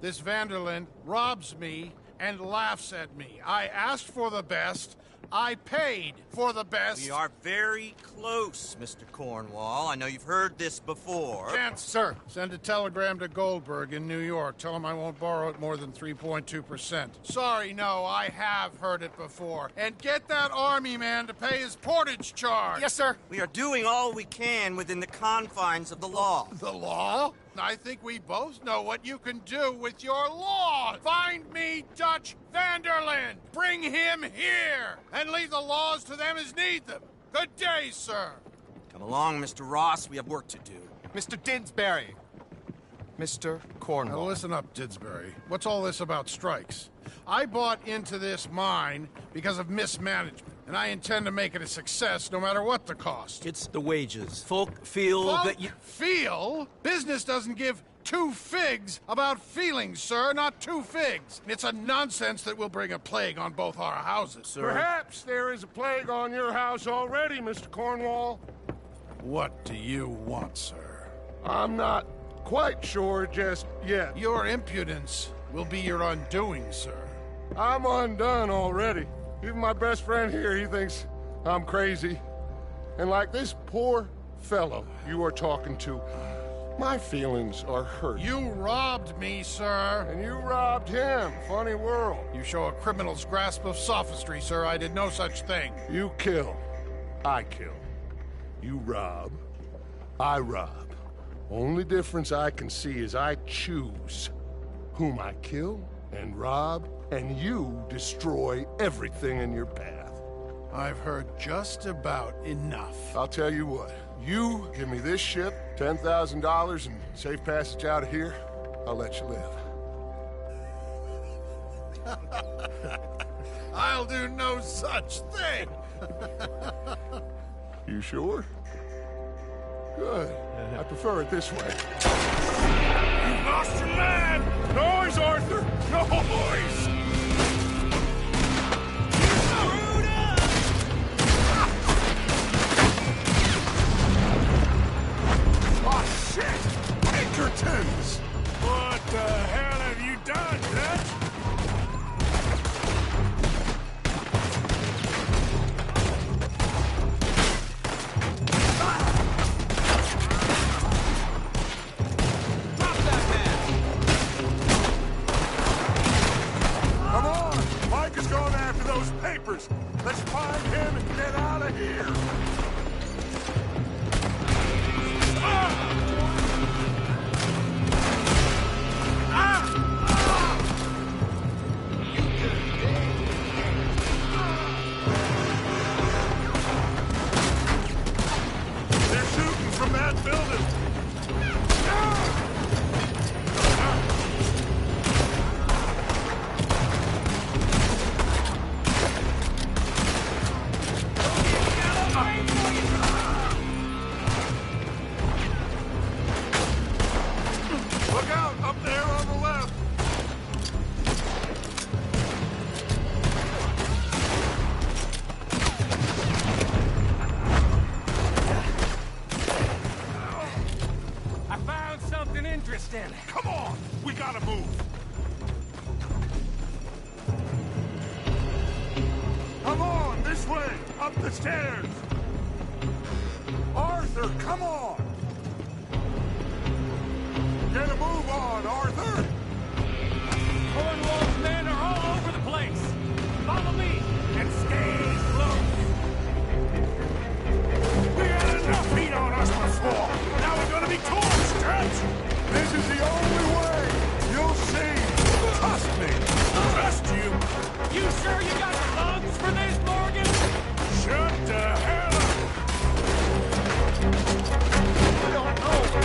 This Vanderlyn robs me and laughs at me. I asked for the best. I paid for the best. We are very close, Mr. Cornwall. I know you've heard this before. Gents, sir, send a telegram to Goldberg in New York. Tell him I won't borrow it more than 3.2%. Sorry, no, I have heard it before. And get that army man to pay his portage charge. Yes, sir. We are doing all we can within the confines of the law. The law? I think we both know what you can do with your law. Find me Dutch Vanderlyn. Bring him here. And leave the laws to them as need them. Good day, sir. Come along, Mr. Ross. We have work to do. Mr. Didsbury. Mr. Cornwall. Now listen up, Didsbury. What's all this about strikes? I bought into this mine because of mismanagement, and I intend to make it a success no matter what the cost. It's the wages. Folk feel that you... Feel? Business doesn't give two figs about feelings, sir, not two figs. It's a nonsense that will bring a plague on both our houses, sir. Perhaps there is a plague on your house already, Mr. Cornwall. What do you want, sir? I'm not quite sure just yet. Your impudence will be your undoing, sir. I'm undone already. Even my best friend here, he thinks I'm crazy. And like this poor fellow you are talking to, my feelings are hurt. You robbed me, sir. And you robbed him. Funny world. You show a criminal's grasp of sophistry, sir. I did no such thing. You kill. I kill. You rob. I rob. Only difference I can see is I choose whom I kill and rob, and you destroy everything in your path. I've heard just about enough. I'll tell you what. You give me this ship, $10,000, and safe passage out of here, I'll let you live. I'll do no such thing. You sure? Good. I prefer it this way. You've lost your man! Noise, Arthur! Noise! Oh, shit! Pinkertons! What the hell have you done, Dutch? Papers. Let's find him and get out of here. They're shooting from that building. Come on! We gotta move! Come on! This way! Up the stairs! Arthur, come on! Get a move on, Arthur! Cornwall's men are all over the place! Follow me and stay close! We had enough heat on us before! Now we're gonna be torched, Dutch! This is the only way! You'll see! Trust me! Trust you? You sure you got lungs for this, Morgan? Shut the hell up! We don't know what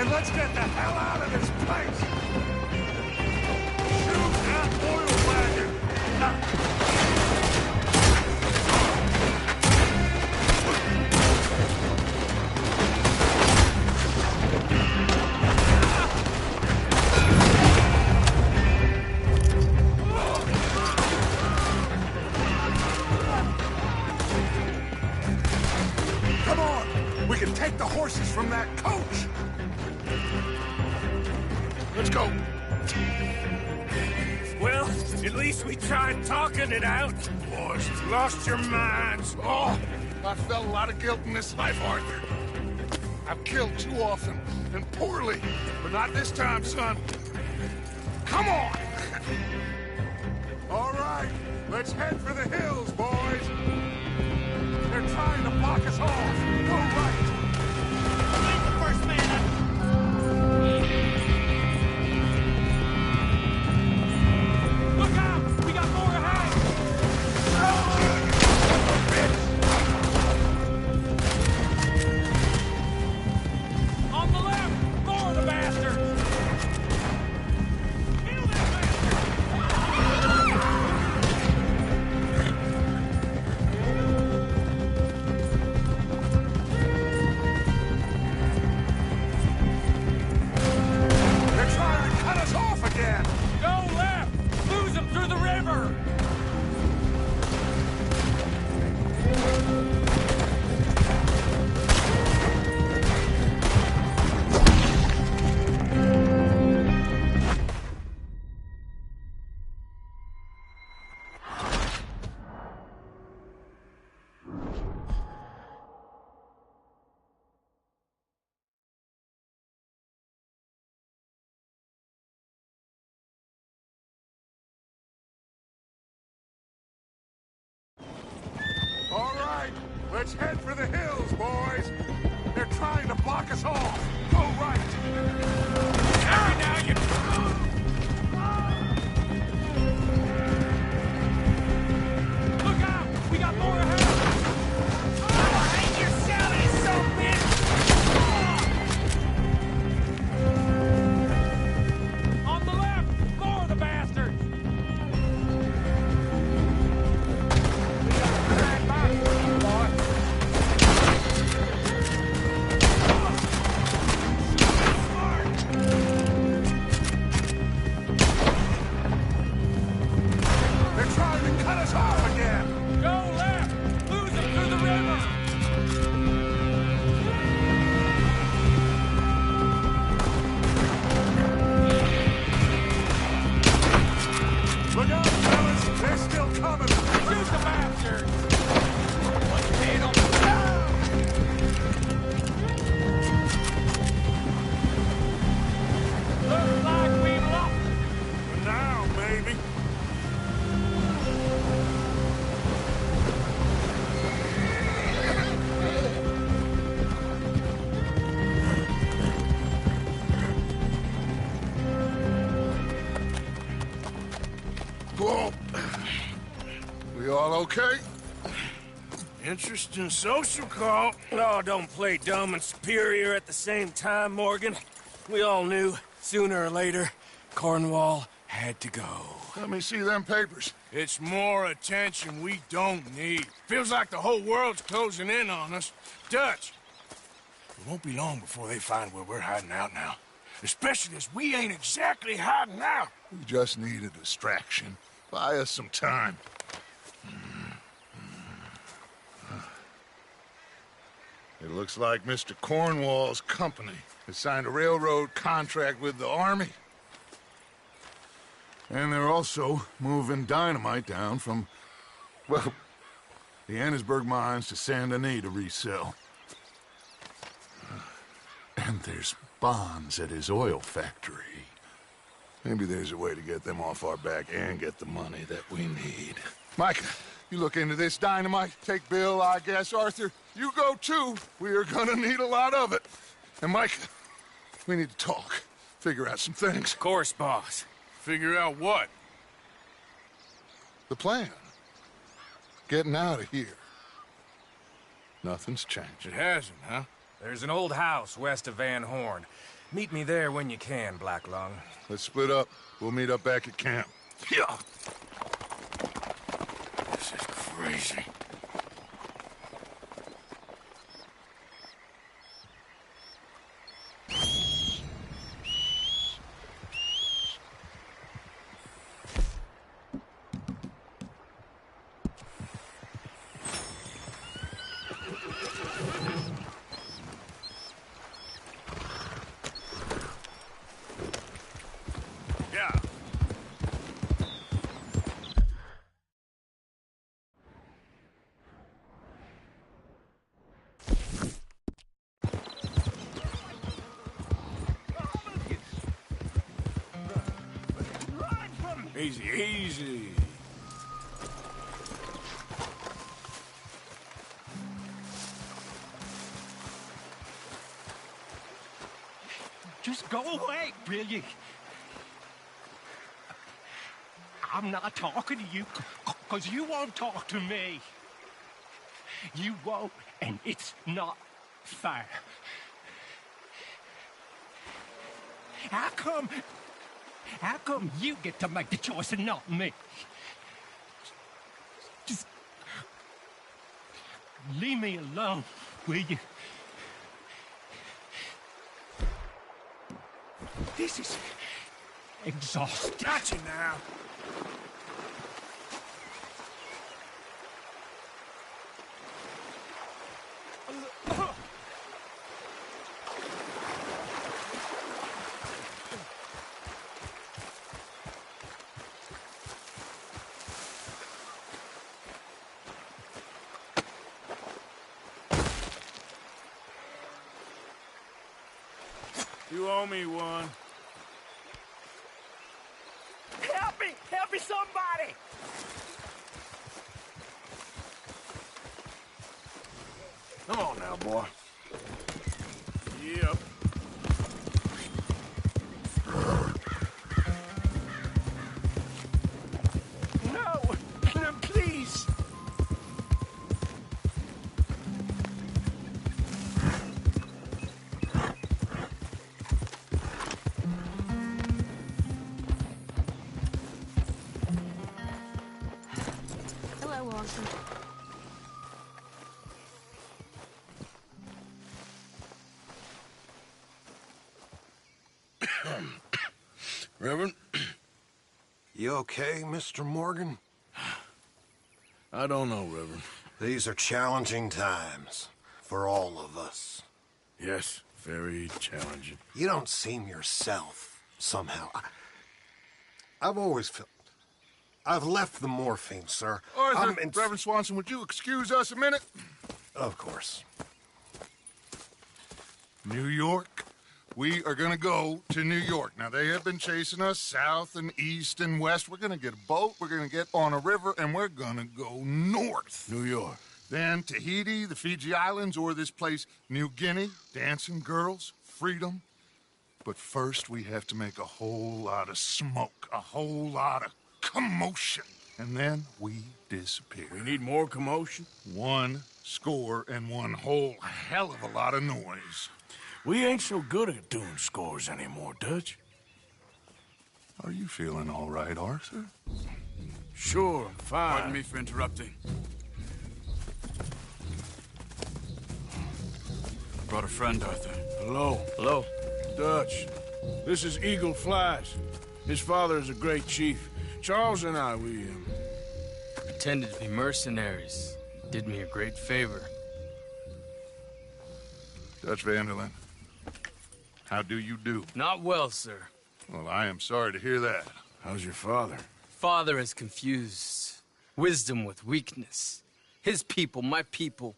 and let's get the hell out of this place! Shoot that oil wagon! Come on! We can take the horses from that coach! Let's go! Well, at least we tried talking it out. Boys, you lost your minds. Oh, I felt a lot of guilt in this life, Arthur. I've killed too often, and poorly. But not this time, son. Come on! All right, let's head for the hills, boys. They're trying to block us off. Go right. Leave the first man up. Look out! We got more ahead! On the left! More of the bastards! Kill that They're trying to cut us off again. Go left! Lose them through the river! All right, let's head for the hills, boys. They're trying to block us off. Go right. Hurry now, you... Look out! We got more ahead! Oh, hang yourself, you son of a bitch! On the left! More of the bastards! They're trying to cut us off again. Go left! Lose them through the river! Look out, fellas. They're still coming. Shoot the bastards! What you did on the Looks like we lost it. For now, baby. Whoa. We all okay? Interesting social call. Oh, don't play dumb and superior at the same time, Morgan. We all knew, sooner or later, Cornwall had to go. Let me see them papers. It's more attention we don't need. Feels like the whole world's closing in on us. Dutch, it won't be long before they find where we're hiding out now. Especially as we ain't exactly hiding out. We just need a distraction. Buy us some time. It looks like Mr. Cornwall's company has signed a railroad contract with the Army. And they're also moving dynamite down from, well, the Annesburg mines to Saint Denis to resell. And there's bonds at his oil factory. Maybe there's a way to get them off our back and get the money that we need. Mike, you look into this dynamite. Take Bill, I guess. Arthur, you go too. We are gonna need a lot of it. And Mike, we need to talk. Figure out some things. Of course, boss. Figure out what? The plan. Getting out of here. Nothing's changed. It hasn't, huh? There's an old house west of Van Horn. Meet me there when you can, Black Lung. Let's split up. We'll meet up back at camp. Yeah. This is crazy. Easy, easy. Just go away, will you? I'm not talking to you, because you won't talk to me. You won't, and it's not fair. How come you get to make the choice and not me? Just leave me alone, will you? This is exhausting. Got you now. You owe me one. Help me! Help me, somebody! Come on now, boy. Yep. No! No, please! Hello, Watson. Reverend? You okay, Mr. Morgan? I don't know, Reverend. These are challenging times for all of us. Yes, very challenging. You don't seem yourself, somehow. I've always felt... I've left the morphine, sir. Arthur, Reverend Swanson, would you excuse us a minute? Of course. New York. We are going to go to New York. Now, they have been chasing us south and east and west. We're going to get a boat, we're going to get on a river, and we're going to go north. New York. Then Tahiti, the Fiji Islands, or this place, New Guinea, dancing girls, freedom. But first, we have to make a whole lot of smoke, a whole lot of commotion. And then we disappear. We need more commotion? 1 score and 1 whole hell of a lot of noise. We ain't so good at doing scores anymore, Dutch. Are you feeling all right, Arthur? Sure, I'm fine. Pardon me for interrupting. Brought a friend, Arthur. Hello. Hello. Dutch. This is Eagle Flies. His father is a great chief. Charles and I, we pretended to be mercenaries. Did me a great favor. Dutch Vanderlyn, how do you do? Not well, sir. Well, I am sorry to hear that. How's your father? Father has confused wisdom with weakness. His people, my people,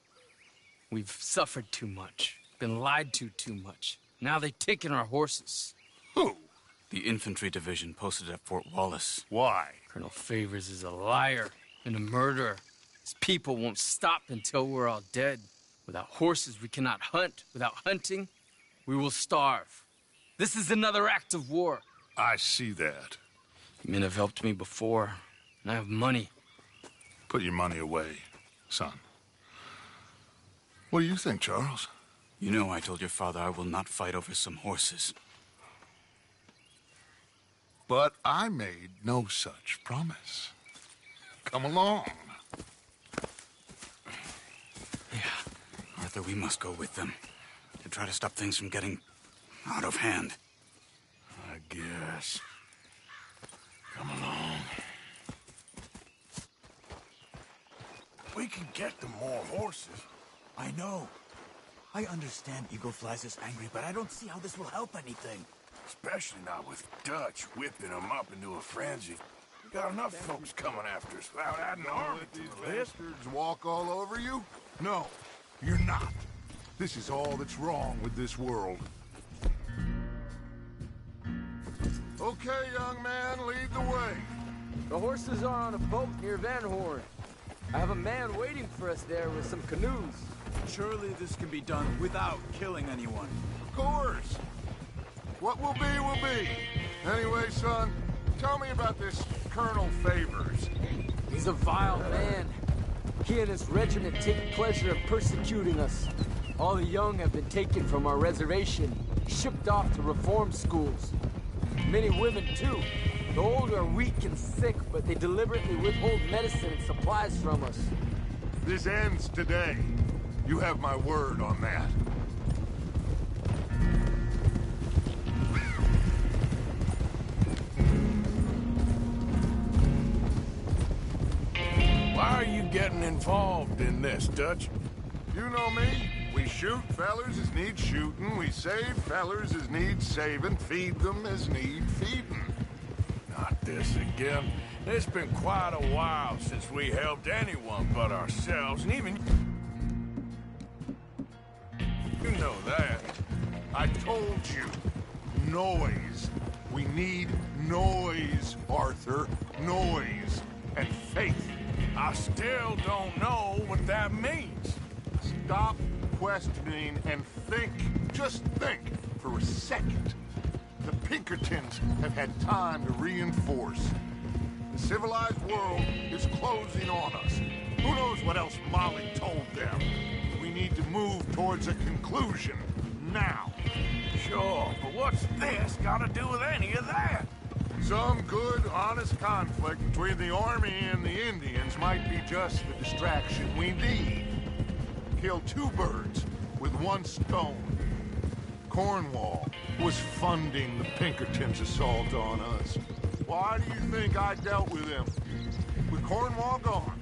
we've suffered too much, been lied to too much. Now they've taken our horses. Who? The infantry division posted at Fort Wallace. Why? Colonel Favors is a liar and a murderer. His people won't stop until we're all dead. Without horses, we cannot hunt. Without hunting, we will starve. This is another act of war. I see that. Men have helped me before, and I have money. Put your money away, son. What do you think, Charles? You know I told your father I will not fight over some horses. But I made no such promise. Come along. Arthur, we must go with them to try to stop things from getting out of hand. I guess. Come along. We can get them more horses. I know. I understand Eagle Flies is angry, but I don't see how this will help anything. Especially not with Dutch whipping them up into a frenzy. We got enough folks coming after us without adding army to the list. Bastards walk all over you? No, you're not. This is all that's wrong with this world. Okay, young man, lead the way. The horses are on a boat near Van Horn. I have a man waiting for us there with some canoes. Surely this can be done without killing anyone. Of course. What will be. Anyway, son, tell me about this Colonel Favors. He's a vile man. He and his regiment take pleasure in persecuting us. All the young have been taken from our reservation, shipped off to reform schools. Many women, too. The old are weak and sick, but they deliberately withhold medicine and supplies from us. This ends today. You have my word on that. Why are you getting involved in this, Dutch? You know me. We shoot fellers as need shooting. We save fellers as need saving. Feed them as need feeding. Not this again. It's been quite a while since we helped anyone but ourselves, and even... You know that. I told you. Noise. We need noise, Arthur. Noise. And faith. I still don't know what that means. Stop questioning and think. Just think for a second. The Pinkertons have had time to reinforce. The civilized world is closing on us. Who knows what else Molly told them? We need to move towards a conclusion now. Sure, but what's this got to do with any of that? Some good, honest conflict between the army and the Indians might be just the distraction we need. Kill two birds with one stone. Cornwall was funding the Pinkertons' assault on us. Why do you think I dealt with him? With Cornwall gone,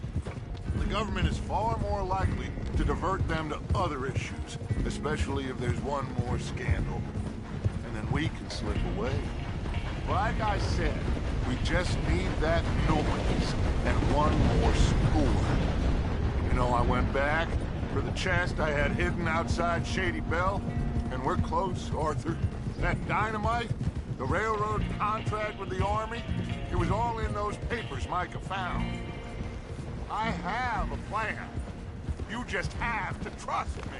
the government is far more likely to divert them to other issues, especially if there's one more scandal. And then we can slip away. Like I said, we just need that noise and one more score. You know, I went back for the chest I had hidden outside Shady Belle, and we're close, Arthur. That dynamite, the railroad contract with the army, it was all in those papers Micah found. I have a plan. You just have to trust me.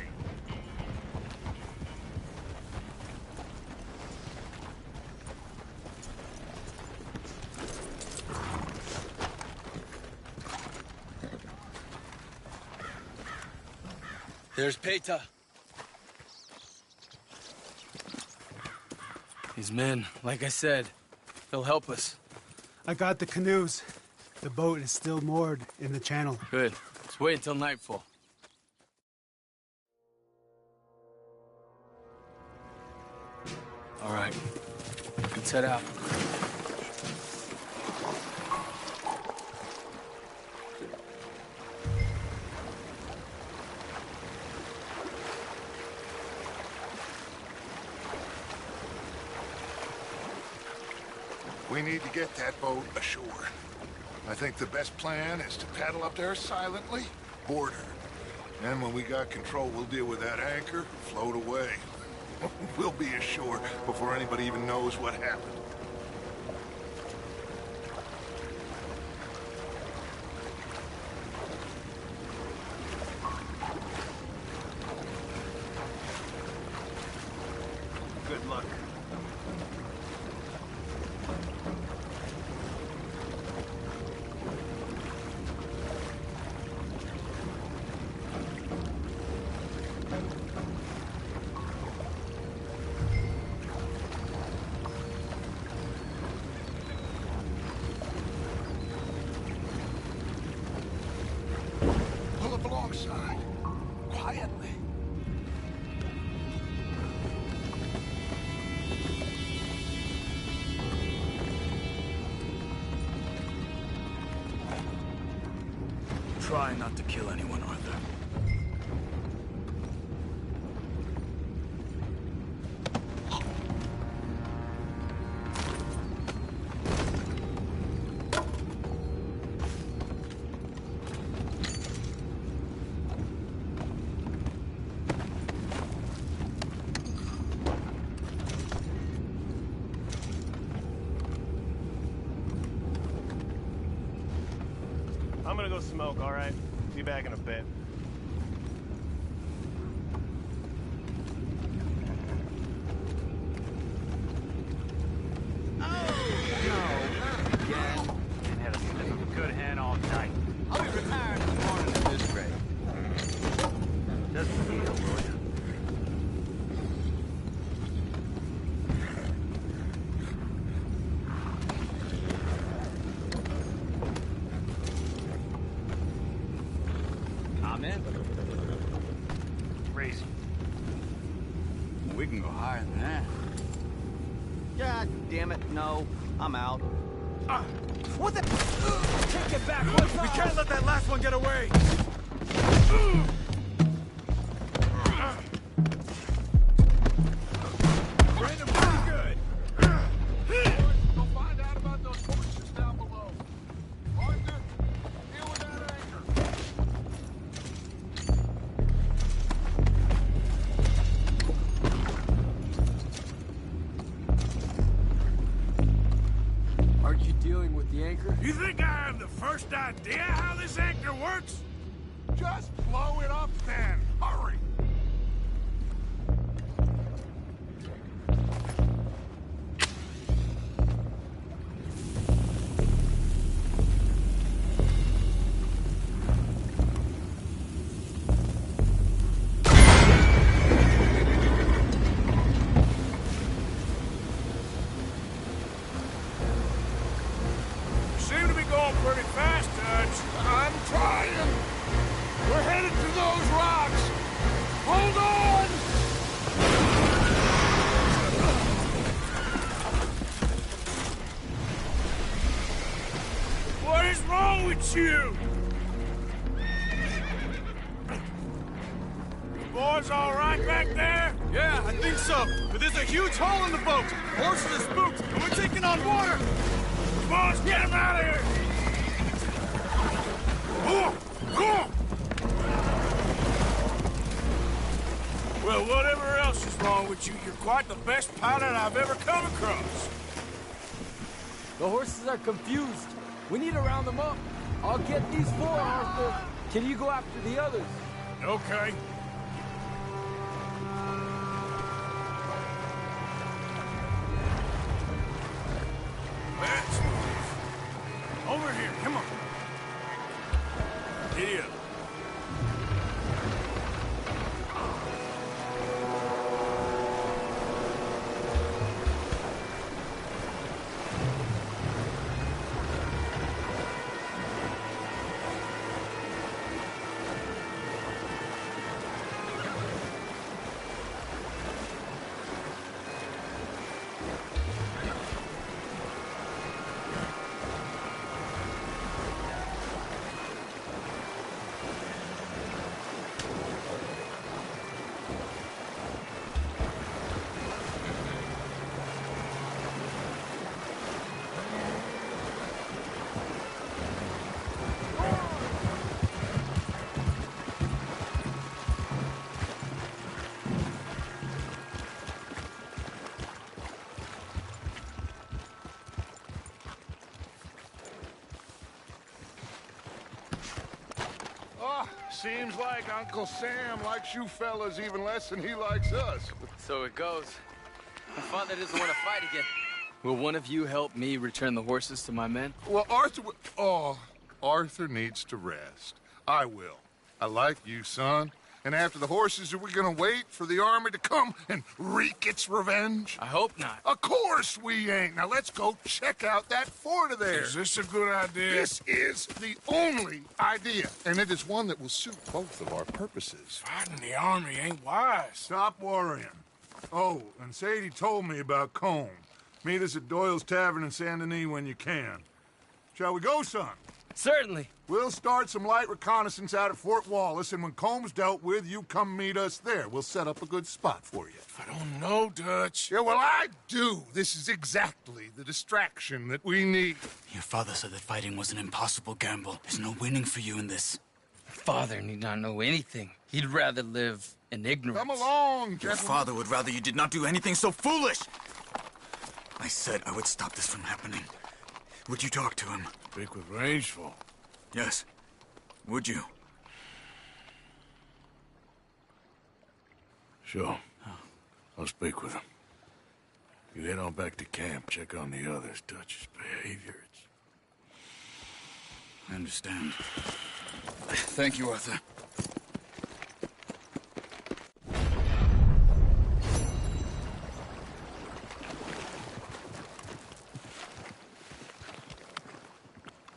There's Peta. These men, like I said, they'll help us. I got the canoes. The boat is still moored in the channel. Good. Let's wait until nightfall. All right. Let's head out. We need to get that boat ashore. I think the best plan is to paddle up there silently, board her. Then when we got control, we'll deal with that anchor, float away. We'll be ashore before anybody even knows what happened. Good luck. try not to kill anyone, Arthur. I'm gonna go smoke, all right? Be back in a bit. Had a sniff of a good hand all night. I'll be retired in the morning at this rate. Doesn't heal, will ya? I'm in. Crazy. We can go higher than that. God damn it, no. I'm out. What the? Take it back. We can't let that last one get away. Brandon, pretty good. Go find out about those horses down below. Arthur, deal with that anchor. Aren't you dealing with the anchor? You think I have the first idea how this anchor works? Just blow it up then. Hurry. Seem to be going pretty fast, Dutch. I'm trying. We're headed to those rocks. Hold on! What is wrong with you? The boys all right back there? Yeah, I think so. But there's a huge hole in the boat. Horses are spooked, and we're taking on water. Come on, let's get him out of here! Well, whatever else is wrong with you, you're quite the best pilot I've ever come across. The horses are confused. We need to round them up. I'll get these four, Arthur. Can you go after the others? Okay. Let's move. Over here, come on. Giddy up. Seems like Uncle Sam likes you fellas even less than he likes us. So it goes. My father doesn't want to fight again. Will one of you help me return the horses to my men? Well, Arthur... Arthur needs to rest. I will. I like you, son. And after the horses, are we gonna wait for the army to come and wreak its revenge? I hope not. Of course we ain't. Now let's go check out that fort of theirs. Is this a good idea? This is the only idea, and it is one that will suit both of our purposes. Fighting the army ain't wise. Stop worrying. Oh, and Sadie told me about Combe. Meet us at Doyle's Tavern in Saint Denis when you can. Shall we go, son? Certainly. We'll start some light reconnaissance out at Fort Wallace, and when Combs dealt with, you come meet us there. We'll set up a good spot for you. I don't know, Dutch. Yeah, well, I do. This is exactly the distraction that we need. Your father said that fighting was an impossible gamble. There's no winning for you in this. Father need not know anything. He'd rather live in ignorance. Come along, Your gentlemen. father would rather you did not do anything so foolish. I said I would stop this from happening. Would you talk to him? Speak with Rangeful. Yes. Would you? Sure. I'll speak with him. You head on back to camp, check on the others, Dutch's behavior. I understand. Thank you, Arthur.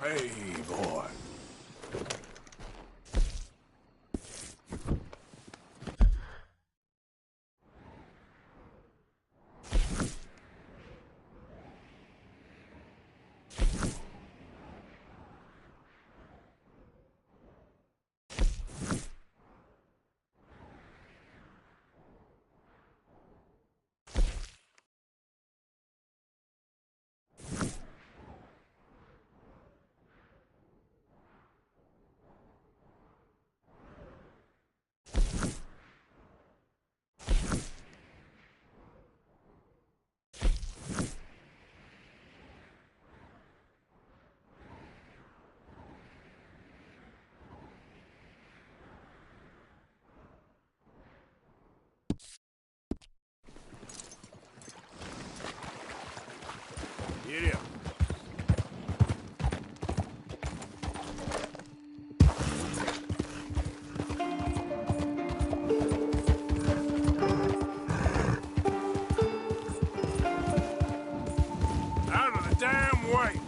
Hey, boy. Get him. Out of the damn way.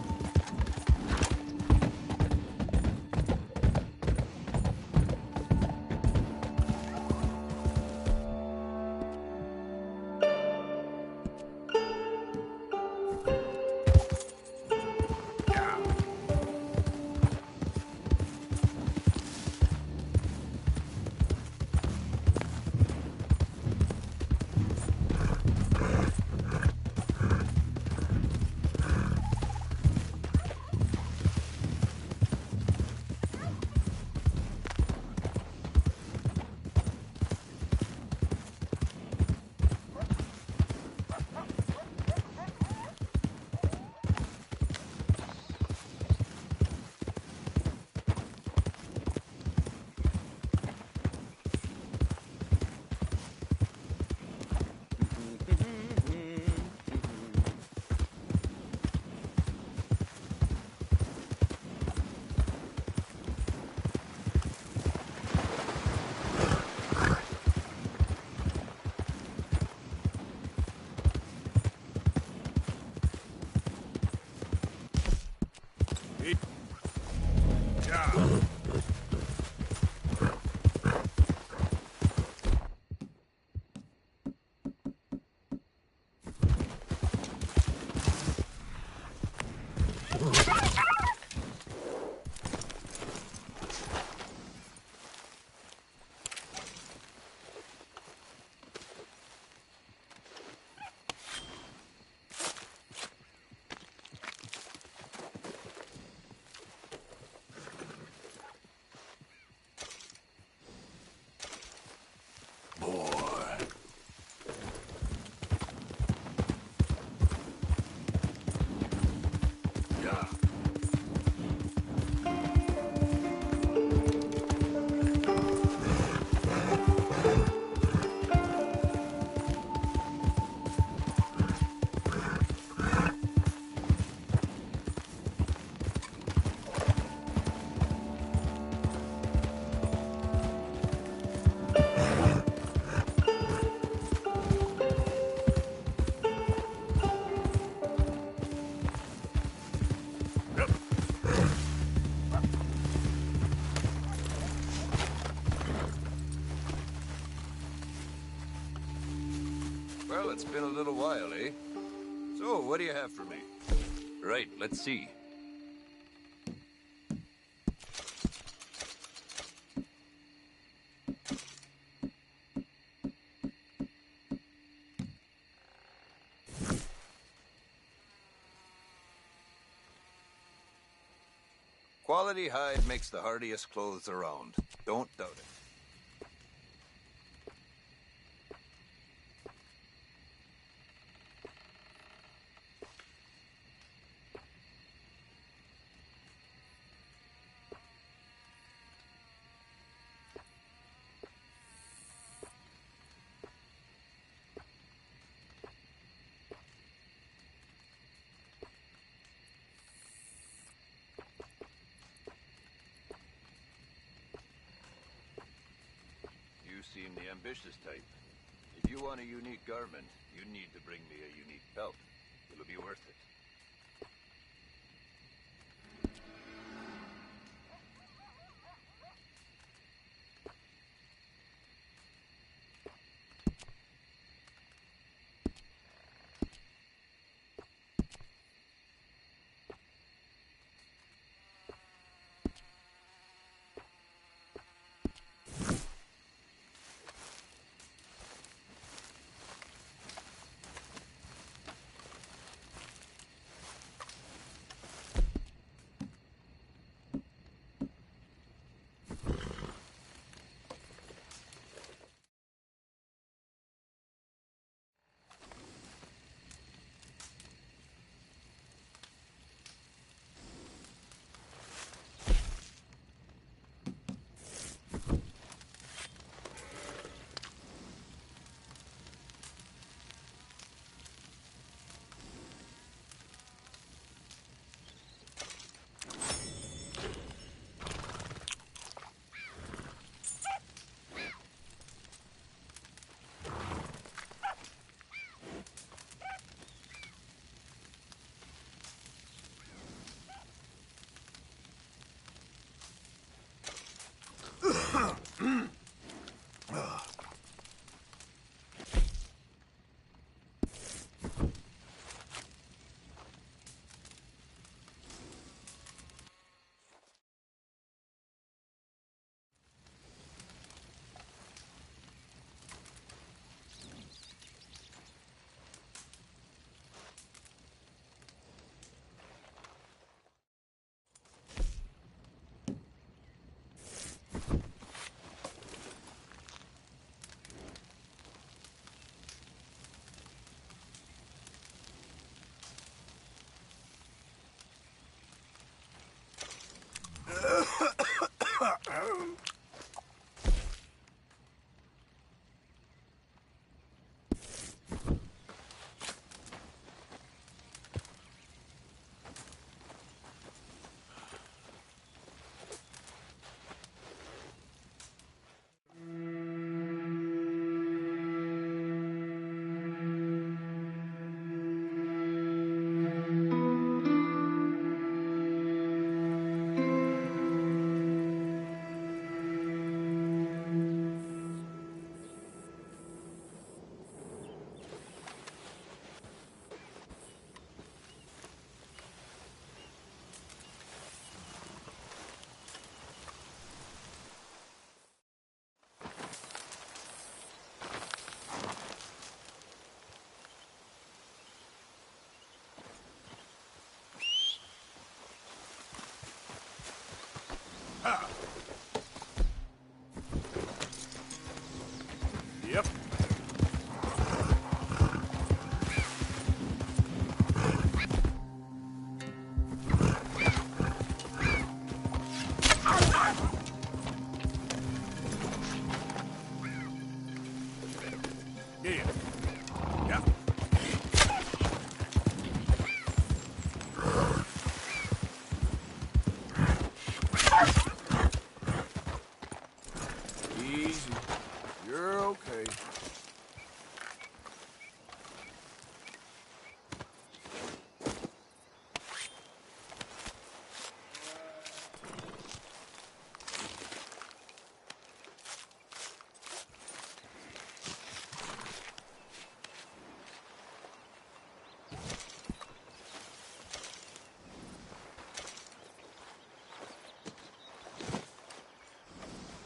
Well, it's been a little while, eh? So, what do you have for me? Right, let's see. Quality hide makes the hardiest clothes around. Don't doubt it. You seem the ambitious type. If you want a unique garment, you need to bring me a unique belt. It'll be worth it. Yep. Yeah. Yep. Easy. You're okay.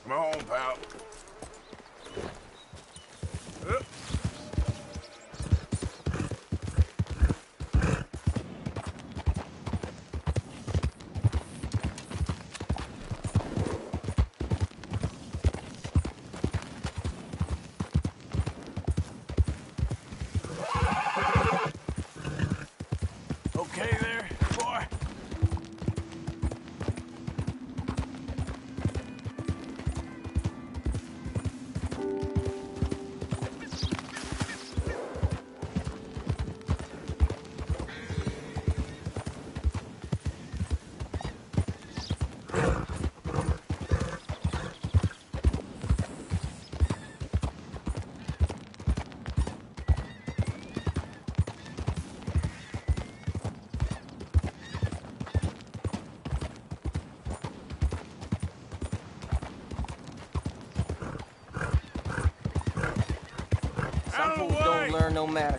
Come on, pal. no matter.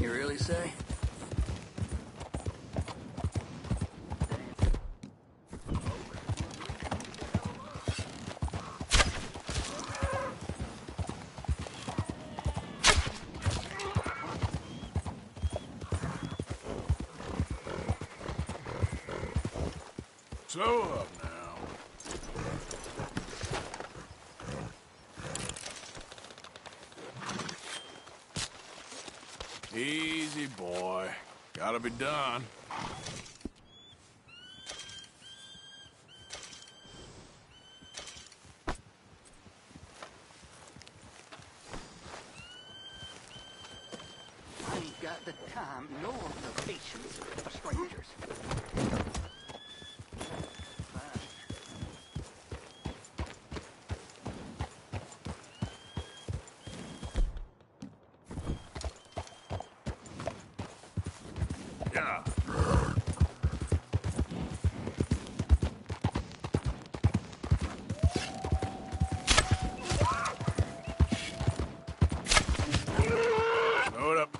You really say? Slow up now. Easy, boy. Gotta be done. I ain't got the time nor the patience for strangers. Yeah. Slow it up.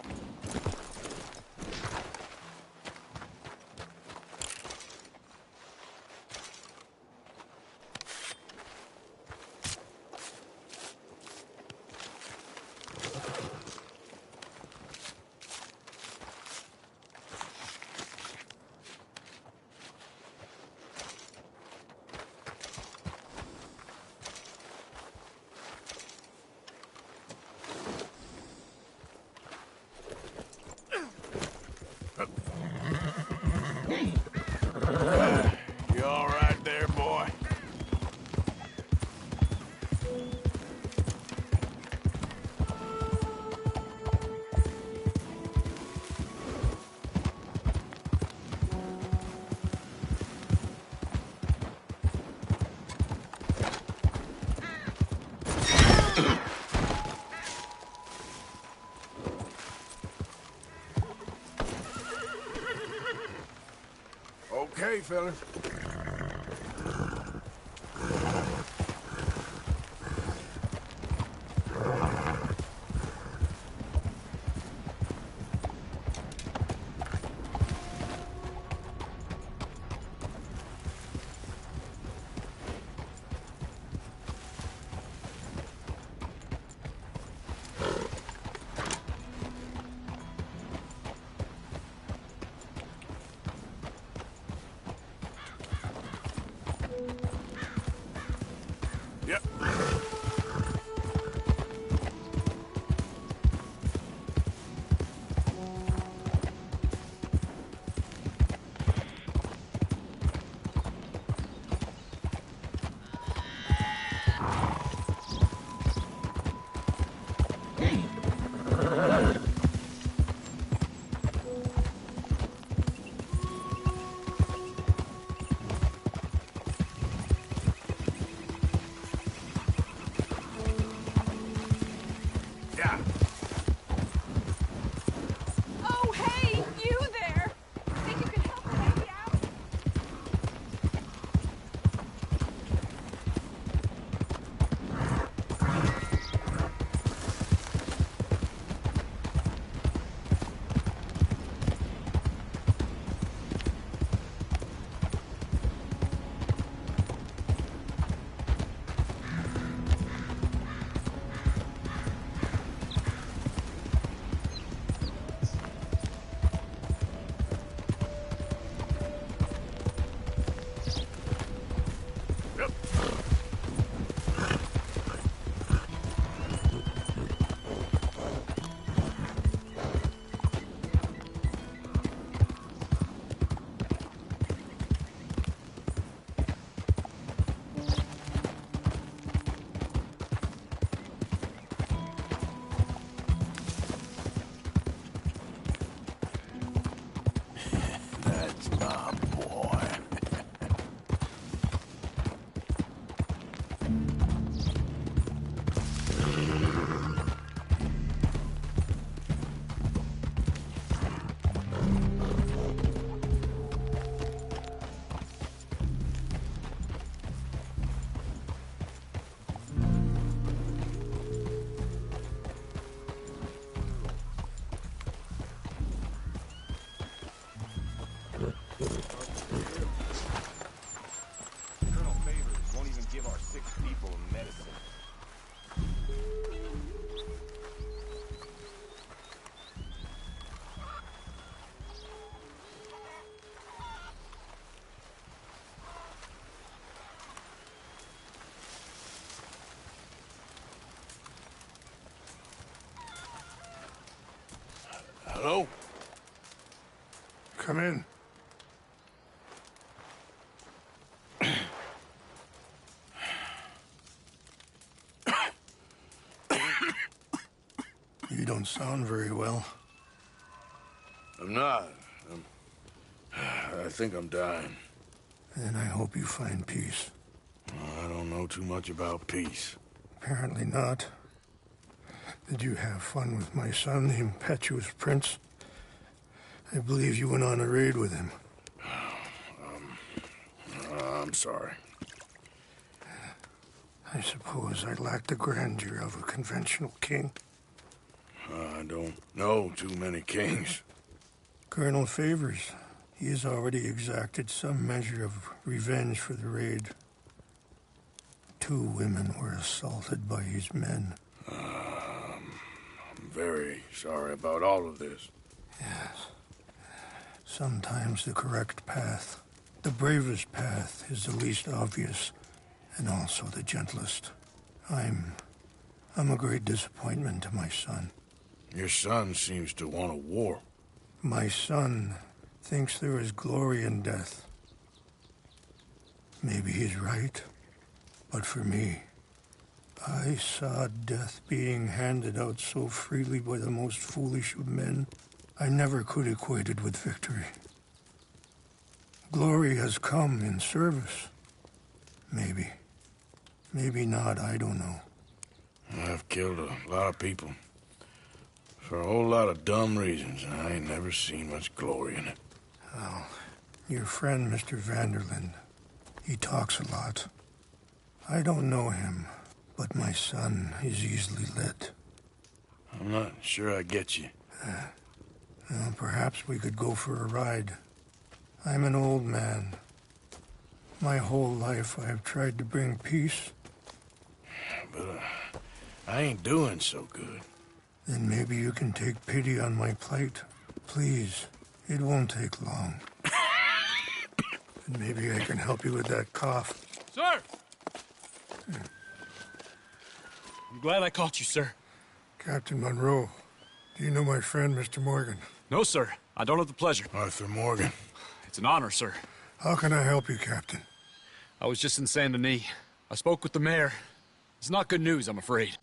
You all right there, boy? Okay, fella. Hello? Come in. You don't sound very well. I'm not. I think I'm dying. Then I hope you find peace. I don't know too much about peace. Apparently not. Did you have fun with my son, the impetuous prince? I believe you went on a raid with him. I'm sorry. I suppose I lack the grandeur of a conventional king. I don't know too many kings. Colonel Favors, he has already exacted some measure of revenge for the raid. 2 women were assaulted by his men. I'm very sorry about all of this. Yes. Sometimes the correct path, the bravest path, is the least obvious, and also the gentlest. I'm a great disappointment to my son. Your son seems to want a war. My son thinks there is glory in death. Maybe he's right, but for me, I saw death being handed out so freely by the most foolish of men. I never could equate it with victory. Glory has come in service. Maybe. Maybe not, I don't know. I've killed a lot of people. For a whole lot of dumb reasons, and I ain't never seen much glory in it. Well, your friend, Mr. Vanderlyn, he talks a lot. I don't know him, but my son is easily led. I'm not sure I get you. Well, perhaps we could go for a ride. I'm an old man. My whole life I have tried to bring peace. But I ain't doing so good. Then maybe you can take pity on my plight. Please, it won't take long. And maybe I can help you with that cough. Sir! I'm glad I caught you, sir. Captain Monroe, do you know my friend, Mr. Morgan? No, sir. I don't have the pleasure. Arthur Morgan. It's an honor, sir. How can I help you, Captain? I was just in Saint Denis. I spoke with the mayor. It's not good news, I'm afraid.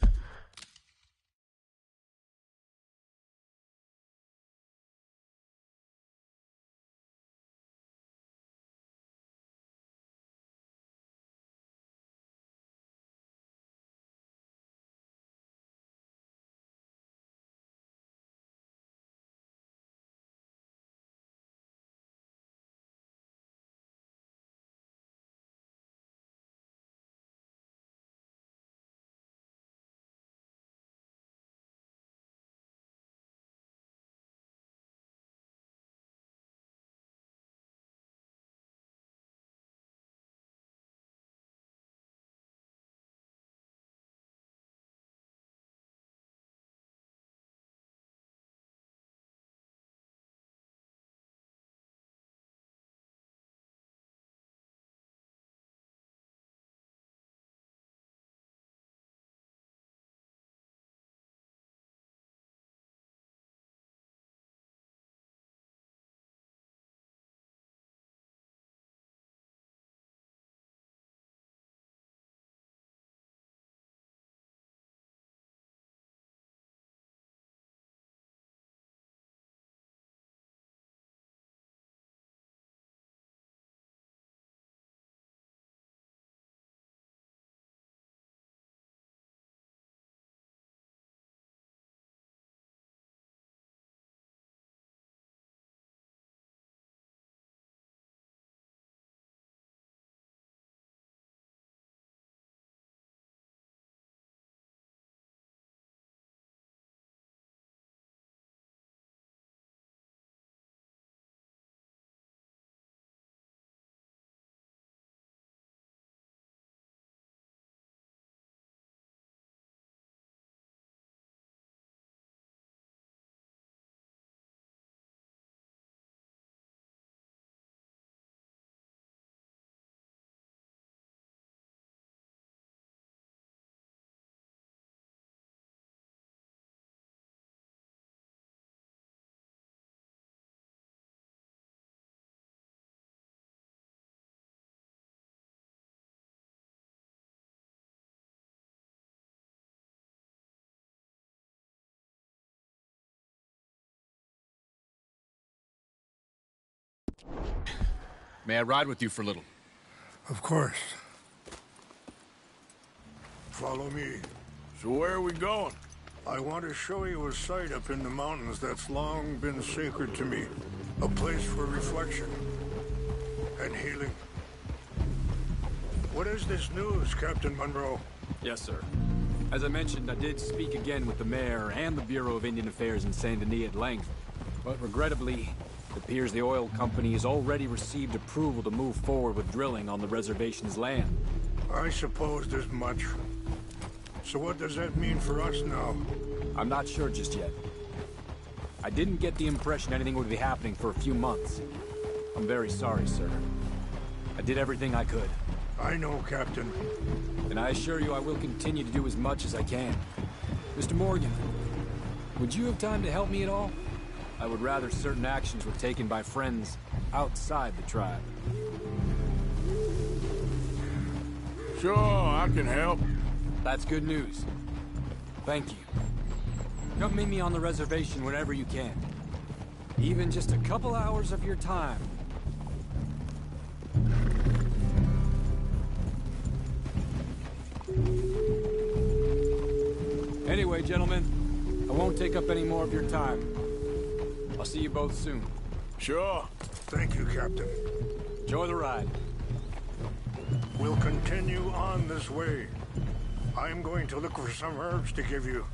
May I ride with you for a little? Of course. Follow me. So where are we going? I want to show you a site up in the mountains that's long been sacred to me. A place for reflection and healing. What is this news, Captain Monroe? Yes, sir. As I mentioned, I did speak again with the mayor and the Bureau of Indian Affairs in Saint Denis at length. But regrettably, it appears the oil company has already received approval to move forward with drilling on the reservation's land. I supposed as much. So what does that mean for us now? I'm not sure just yet. I didn't get the impression anything would be happening for a few months. I'm very sorry, sir. I did everything I could. I know, Captain. And I assure you I will continue to do as much as I can. Mr. Morgan, would you have time to help me at all? I would rather certain actions were taken by friends outside the tribe. Sure, I can help. That's good news. Thank you. Come meet me on the reservation whenever you can. Even just a couple hours of your time. Anyway, gentlemen, I won't take up any more of your time. I'll see you both soon. Sure. Thank you, Captain. Enjoy the ride. We'll continue on this way. I'm going to look for some herbs to give you.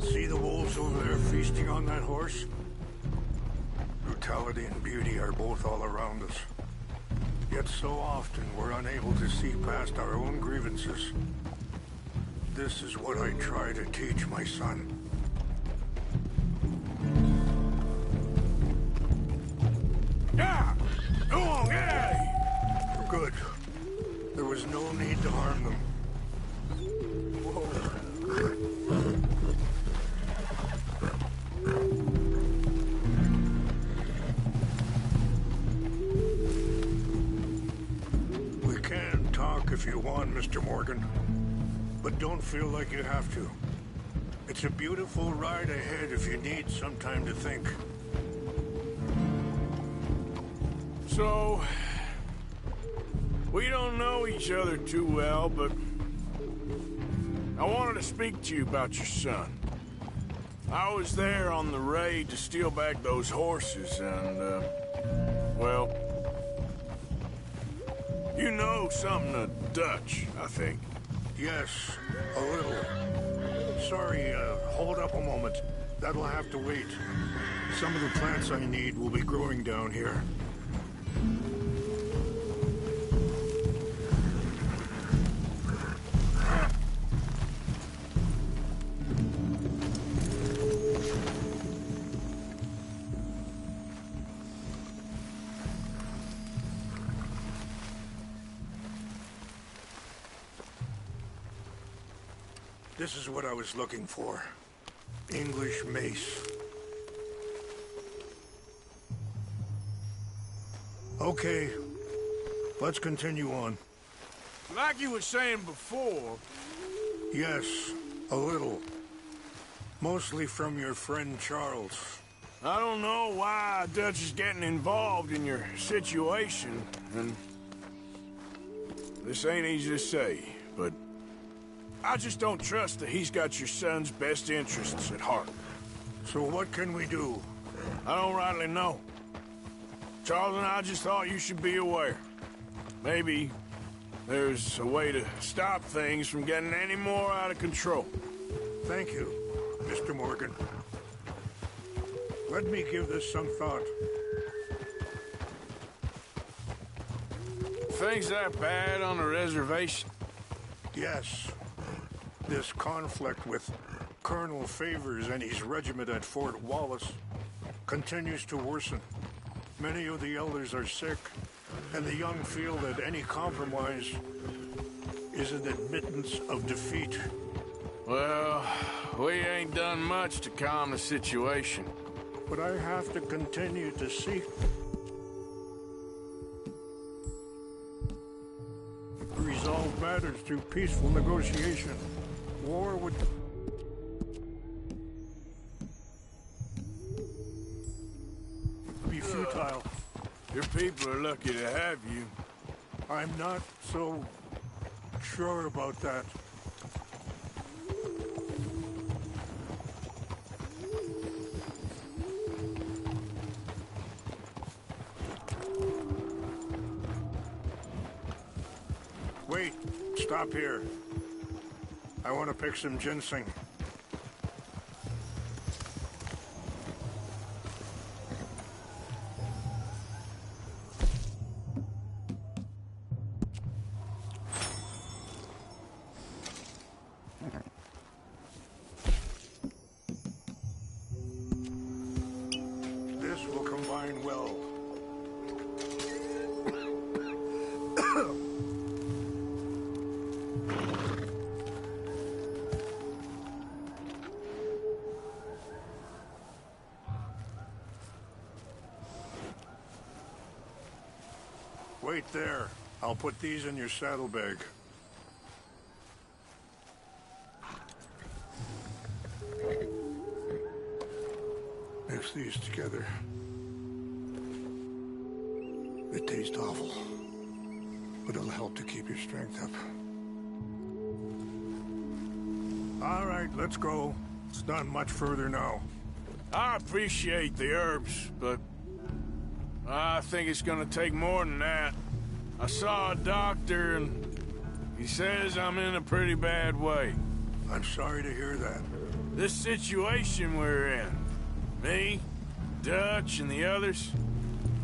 See the wolves over there feasting on that horse? Brutality and beauty are both all around us. Yet so often we're unable to see past our own grievances. This is what I try to teach my son. Yeah! Go on, get out of here! Good. There was no need to harm them. If you want, Mr. Morgan. But don't feel like you have to. It's a beautiful ride ahead if you need some time to think. So, we don't know each other too well, but I wanted to speak to you about your son. I was there on the raid to steal back those horses, and, well, you know something of Dutch, I think. Yes, a little. Sorry, hold up a moment. That'll have to wait. Some of the plants I need will be growing down here. This is what I was looking for. English mace. Okay, let's continue on. Like you were saying before... Yes, a little. Mostly from your friend Charles. I don't know why Dutch is getting involved in your situation, and... this ain't easy to say, but... I just don't trust that he's got your son's best interests at heart. So what can we do? I don't rightly know. Charles and I just thought you should be aware. Maybe there's a way to stop things from getting any more out of control. Thank you, Mr. Morgan. Let me give this some thought. Things that bad on the reservation? Yes. This conflict with Colonel Favors and his regiment at Fort Wallace continues to worsen. Many of the elders are sick, and the young feel that any compromise is an admittance of defeat. Well, we ain't done much to calm the situation. but I have to continue to seek resolve matters through peaceful negotiation. War would be futile. Your people are lucky to have you. I'm not so sure about that. Wait, stop here. I want to pick some ginseng. This will combine well. Wait there. I'll put these in your saddlebag. Mix these together. They taste awful, but it'll help to keep your strength up. All right, let's go. It's not much further now. I appreciate the herbs, but I think it's gonna take more than that. I saw a doctor and he says I'm in a pretty bad way. I'm sorry to hear that. This situation we're in, me, Dutch, and the others,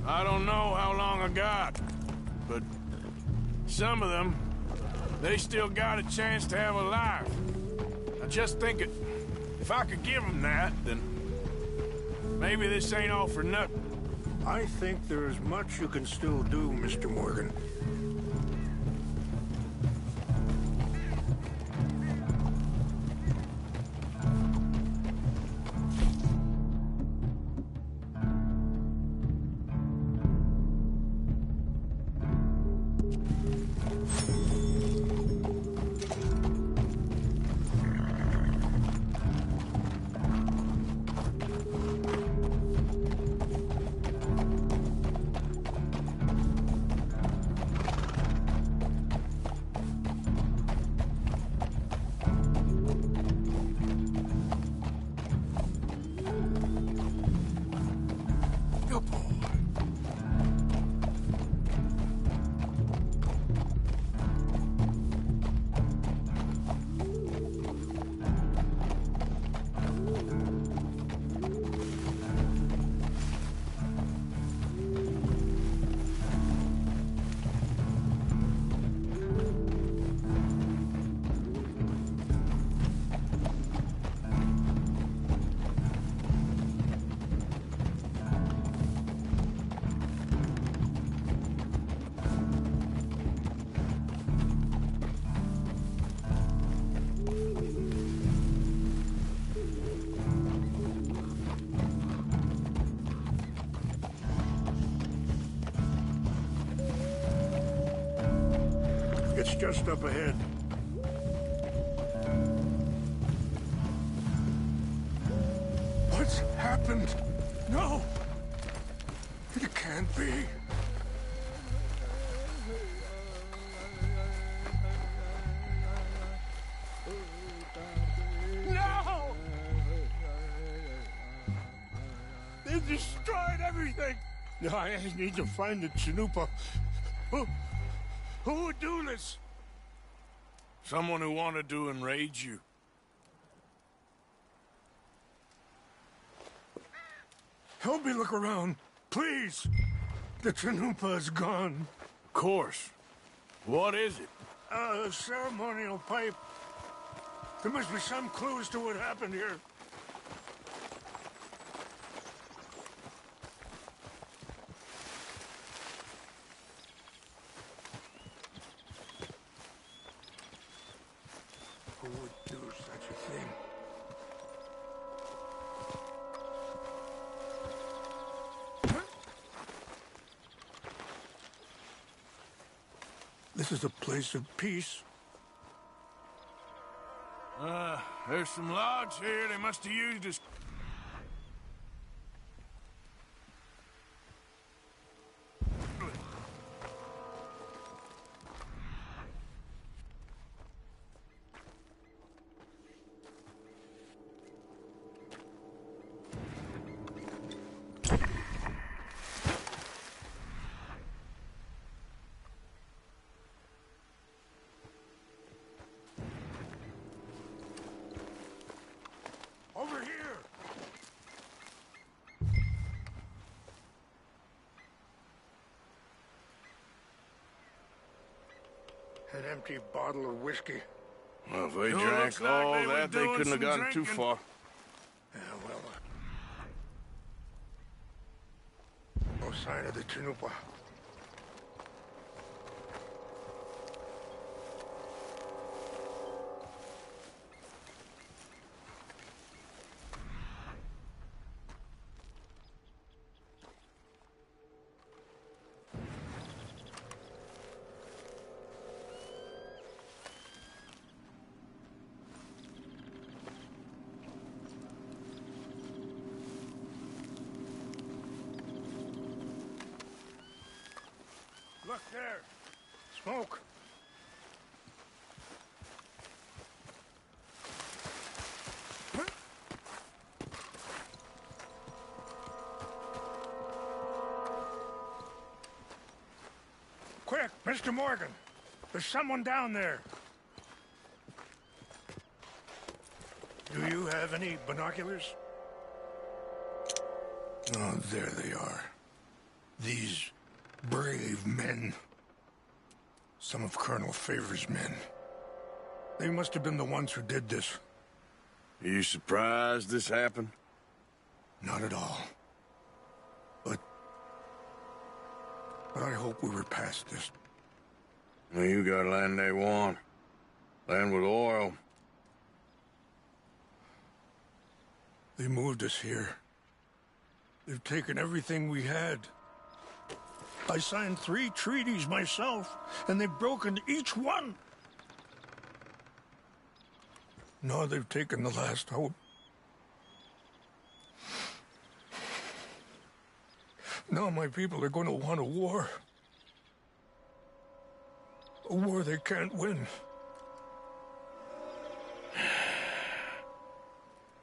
I don't know how long I got, but some of them, they still got a chance to have a life. I just think if I could give them that, then maybe this ain't all for nothing. I think there's much you can still do, Mr. Morgan. It's just up ahead. What's happened? No! It can't be. No! They destroyed everything! No, I need to find the Chanupa. Who would do this? Someone who wanted to enrage you. Help me look around, please. The Chanupa is gone. Of course. What is it? A ceremonial pipe. There must be some clues to what happened here. Who would do such a thing? This is a place of peace. There's some logs here they must have used as... Over here! An empty bottle of whiskey. Well, if they Sure drank looks like all they were that, they doing couldn't have some gotten too drinking. far. Yeah, well, no sign of the Chanupa. Look there. Smoke. Quick, Mr. Morgan. There's someone down there. Do you have any binoculars? Oh, there they are. These brave men. Some of Colonel Favor's men. They must have been the ones who did this. Are you surprised this happened? Not at all. But I hope we were past this. Well, you got land they want. Land with oil. They moved us here. They've taken everything we had. I signed 3 treaties myself, and they've broken each one. Now they've taken the last hope. Now my people are going to want a war. A war they can't win.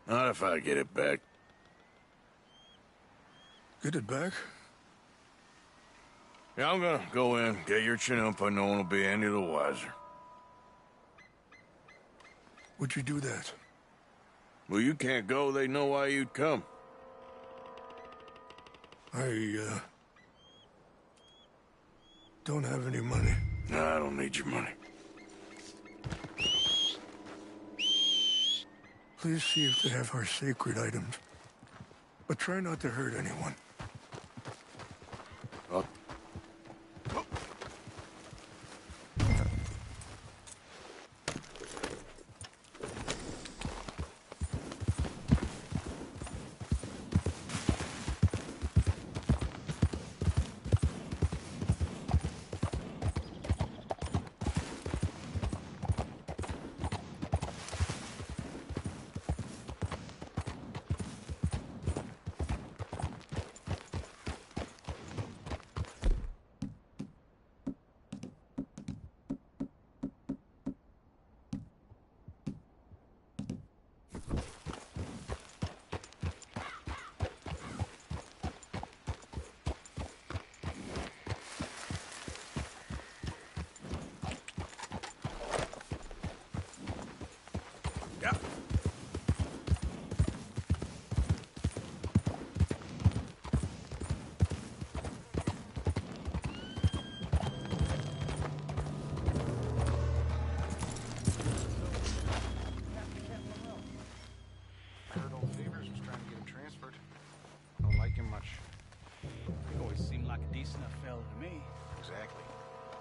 Not if I get it back. Get it back? Yeah, I'm gonna go in, get your Chanupa, no one will be any the wiser. Would you do that? Well, you can't go, they know why you'd come. I don't have any money. No, I don't need your money. Please see if they have our sacred items. But try not to hurt anyone. Oh.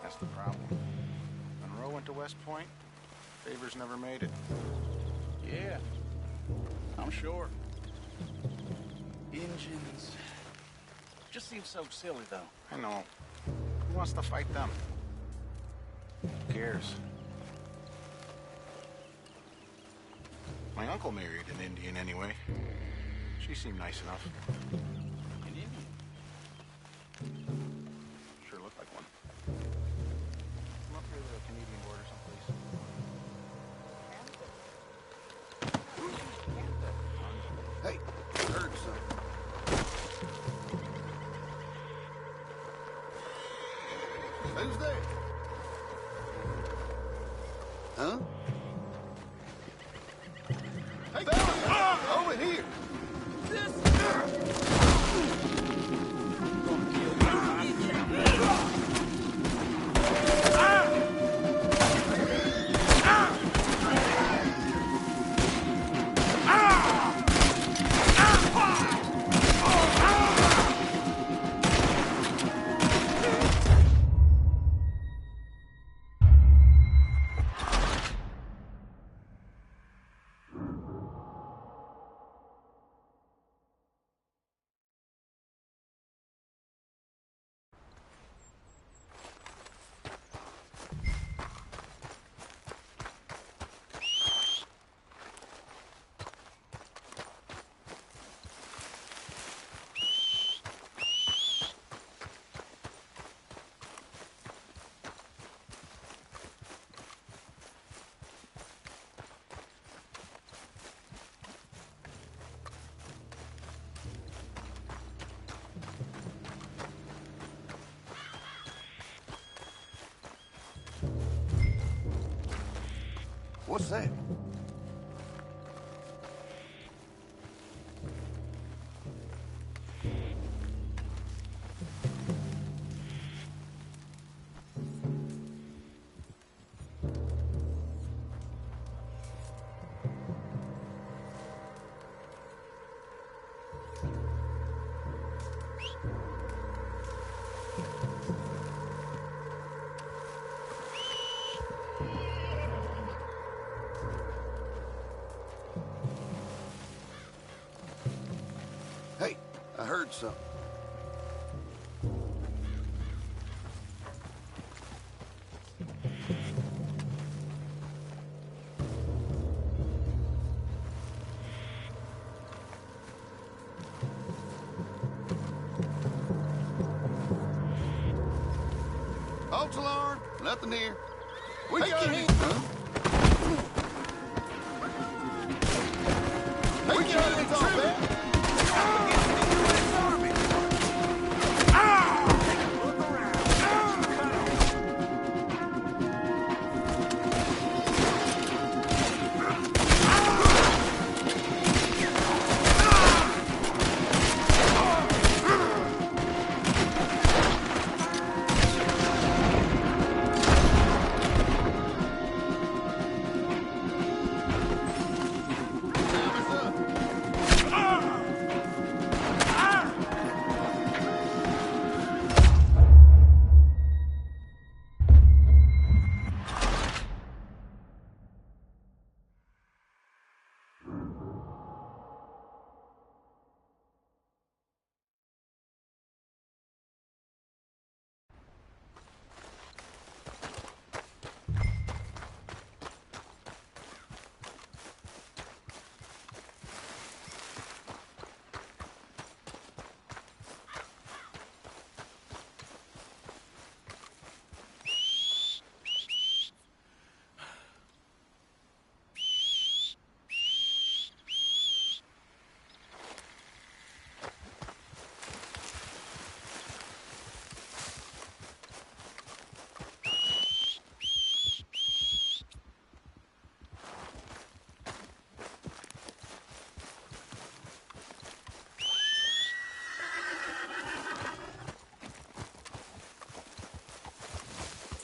That's the problem. Monroe went to West Point. Favors never made it. Yeah, I'm sure. Engines. Just seems so silly, though. I know. Who wants to fight them? Who cares? My uncle married an Indian anyway. She seemed nice enough. An Indian? Sure looked like one. Come up here to the Canadian border someplace. Hey, I heard something. Who's there? Huh? Hey, fella! Over here! What's that? Hey, I heard something. False alarm, nothing here. We got it. We got it, it's all bad.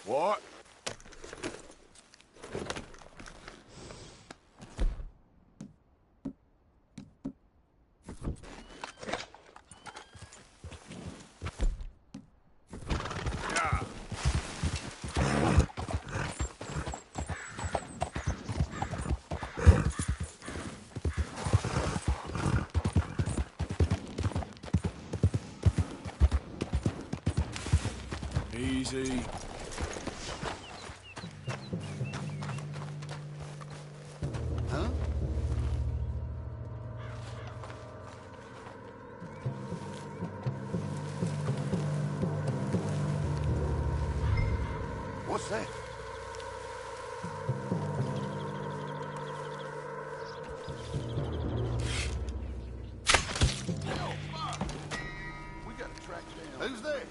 What? Easy. What's that? We gotta track down. Who's there?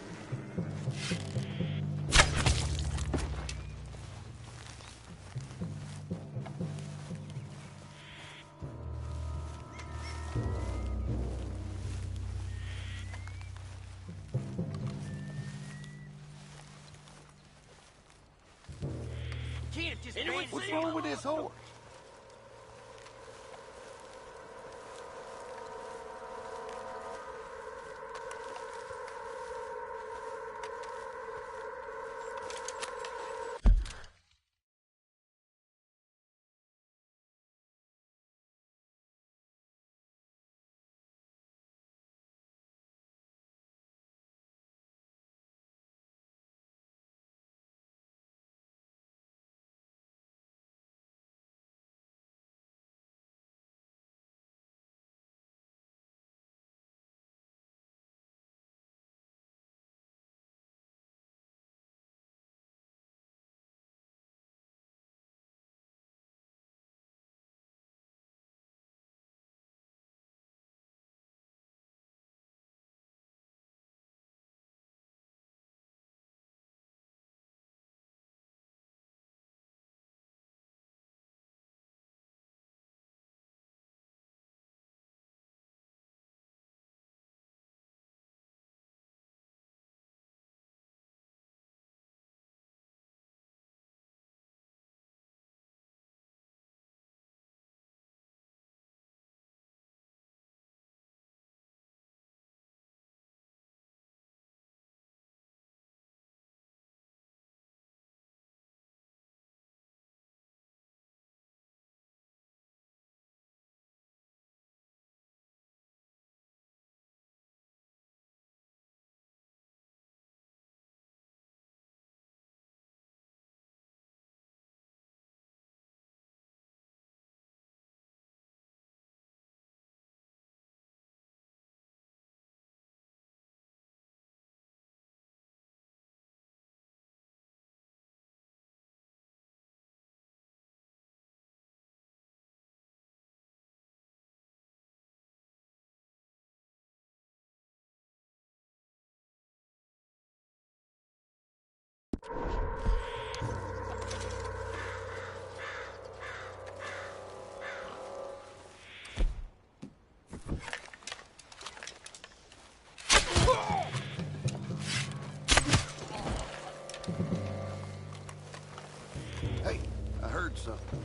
Can't just What's wrong with this horse? Hey, I heard something.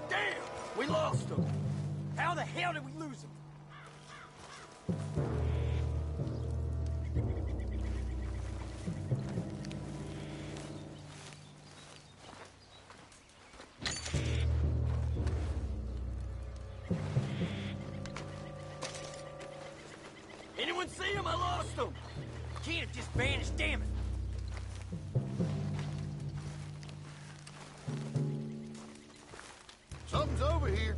Damn! We lost him! How the hell did we lose him? Anyone see him? I lost him! Can't have just vanished, damn it! Something's over here.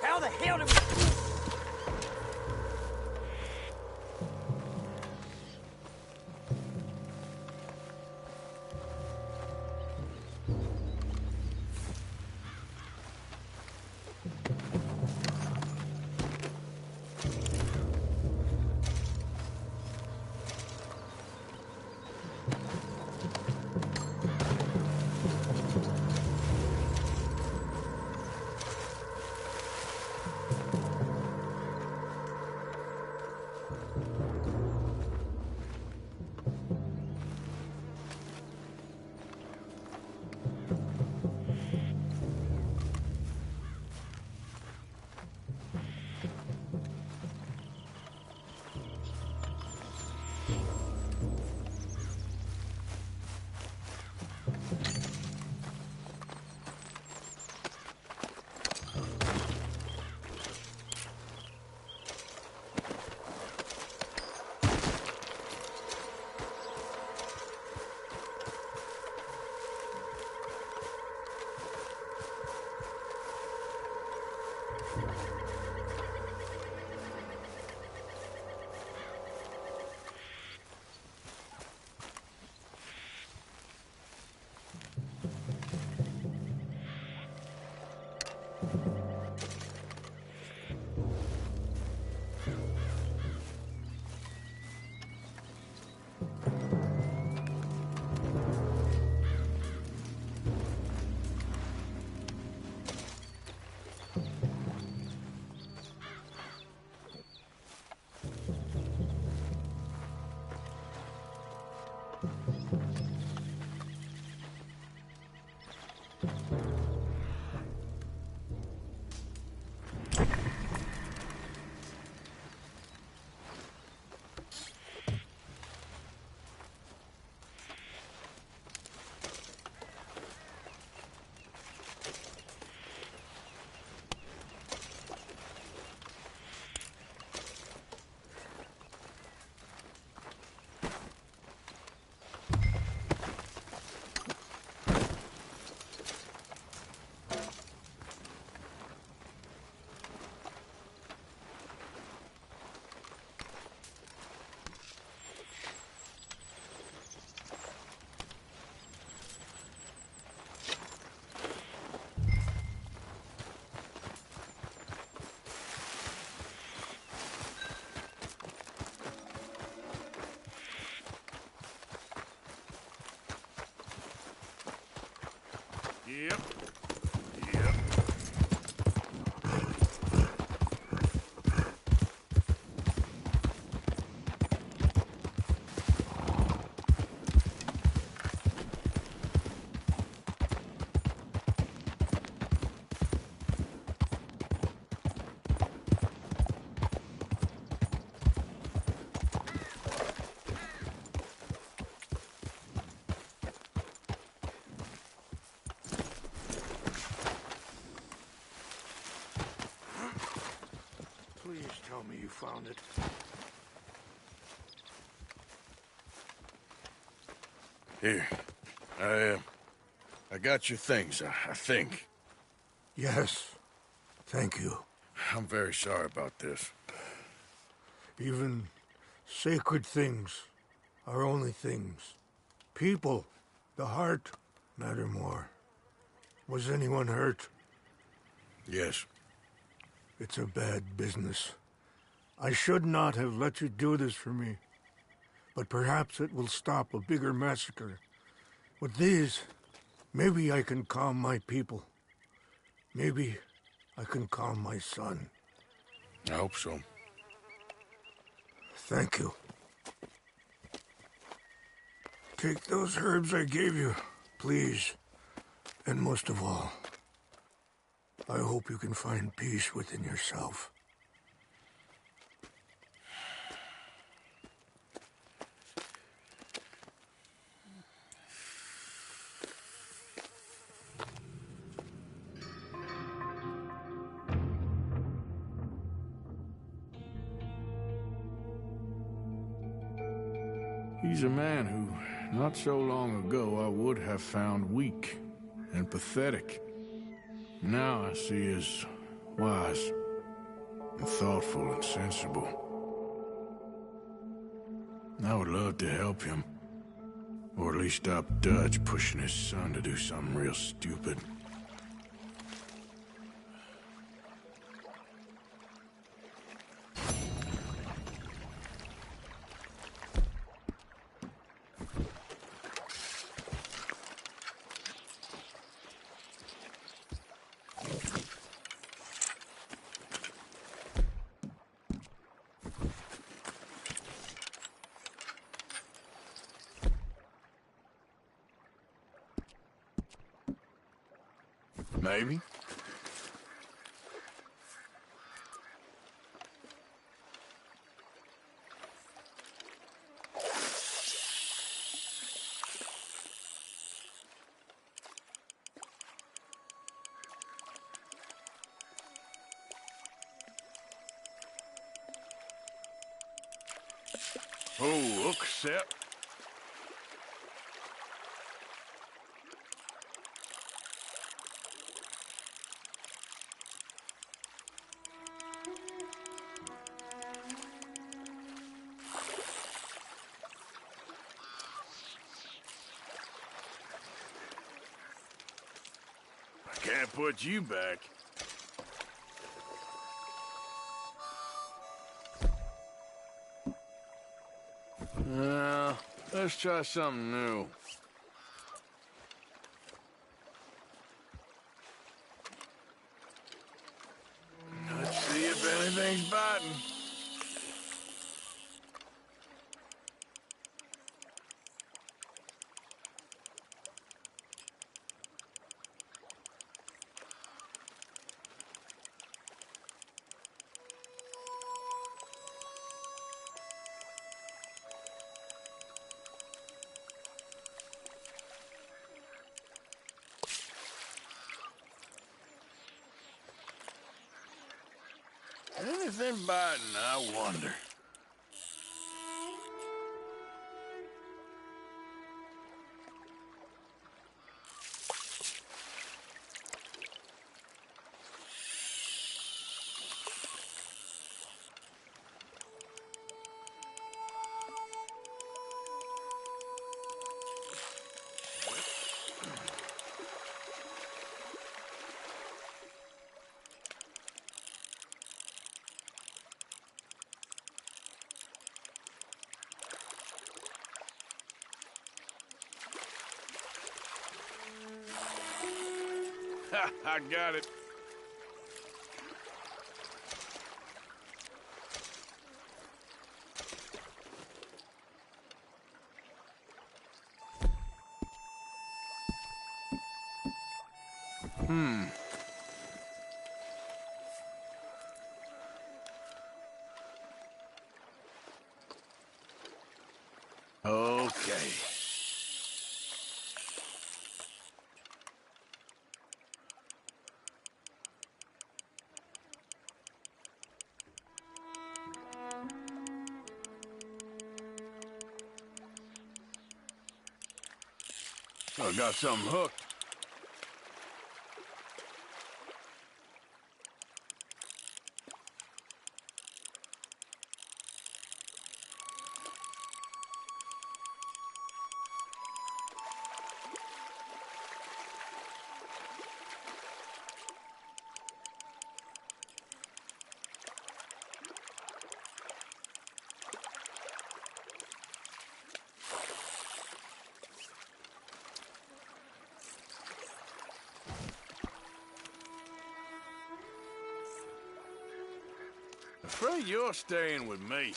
How the hell did we... Yep. Please tell me you found it. Here. I got your things, I think. Yes. Thank you. I'm very sorry about this. Even sacred things are only things. People, the heart, matter more. Was anyone hurt? Yes. It's a bad business. I should not have let you do this for me. But perhaps it will stop a bigger massacre. With these, maybe I can calm my people. Maybe I can calm my son. I hope so. Thank you. Take those herbs I gave you, please. And most of all, I hope you can find peace within yourself. He's a man who, not so long ago, I would have found weak and pathetic. Now I see as wise and thoughtful and sensible. I would love to help him, or at least stop Dutch pushing his son to do something real stupid. Maybe. Oh, accept. I can't put you back. Let's try something new. Let's see if anything's biting. Anything biting, I wonder. I got it. Okay. I got something hooked. Afraid you're staying with me.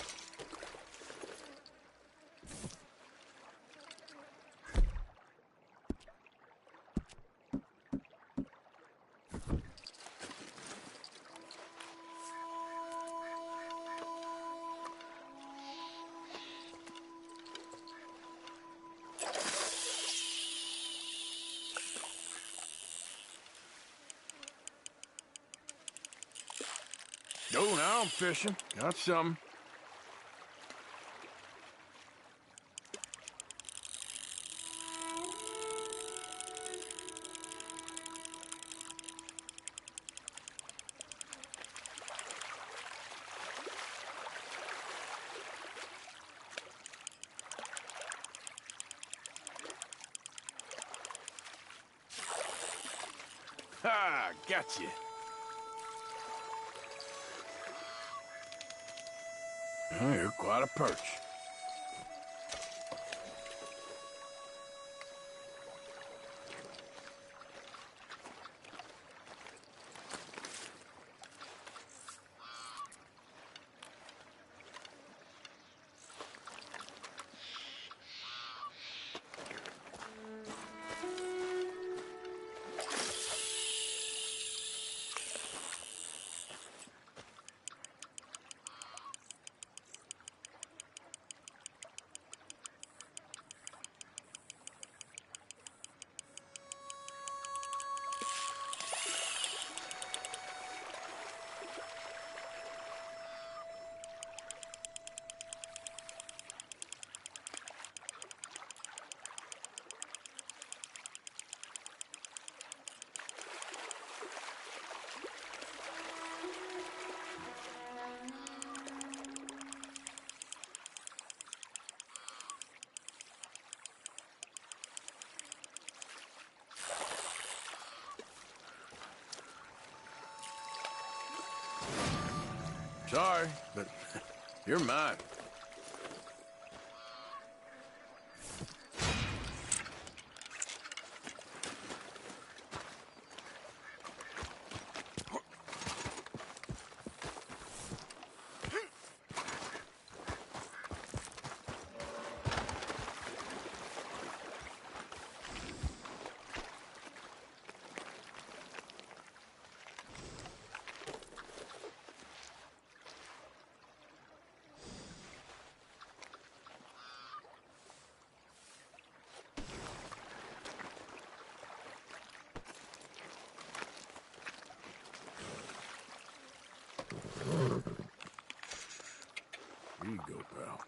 Oh, now I'm fishing. Got some. Ha! Got you. Oh, you're quite a perch. Sorry, but you're mine. Here you go, pal.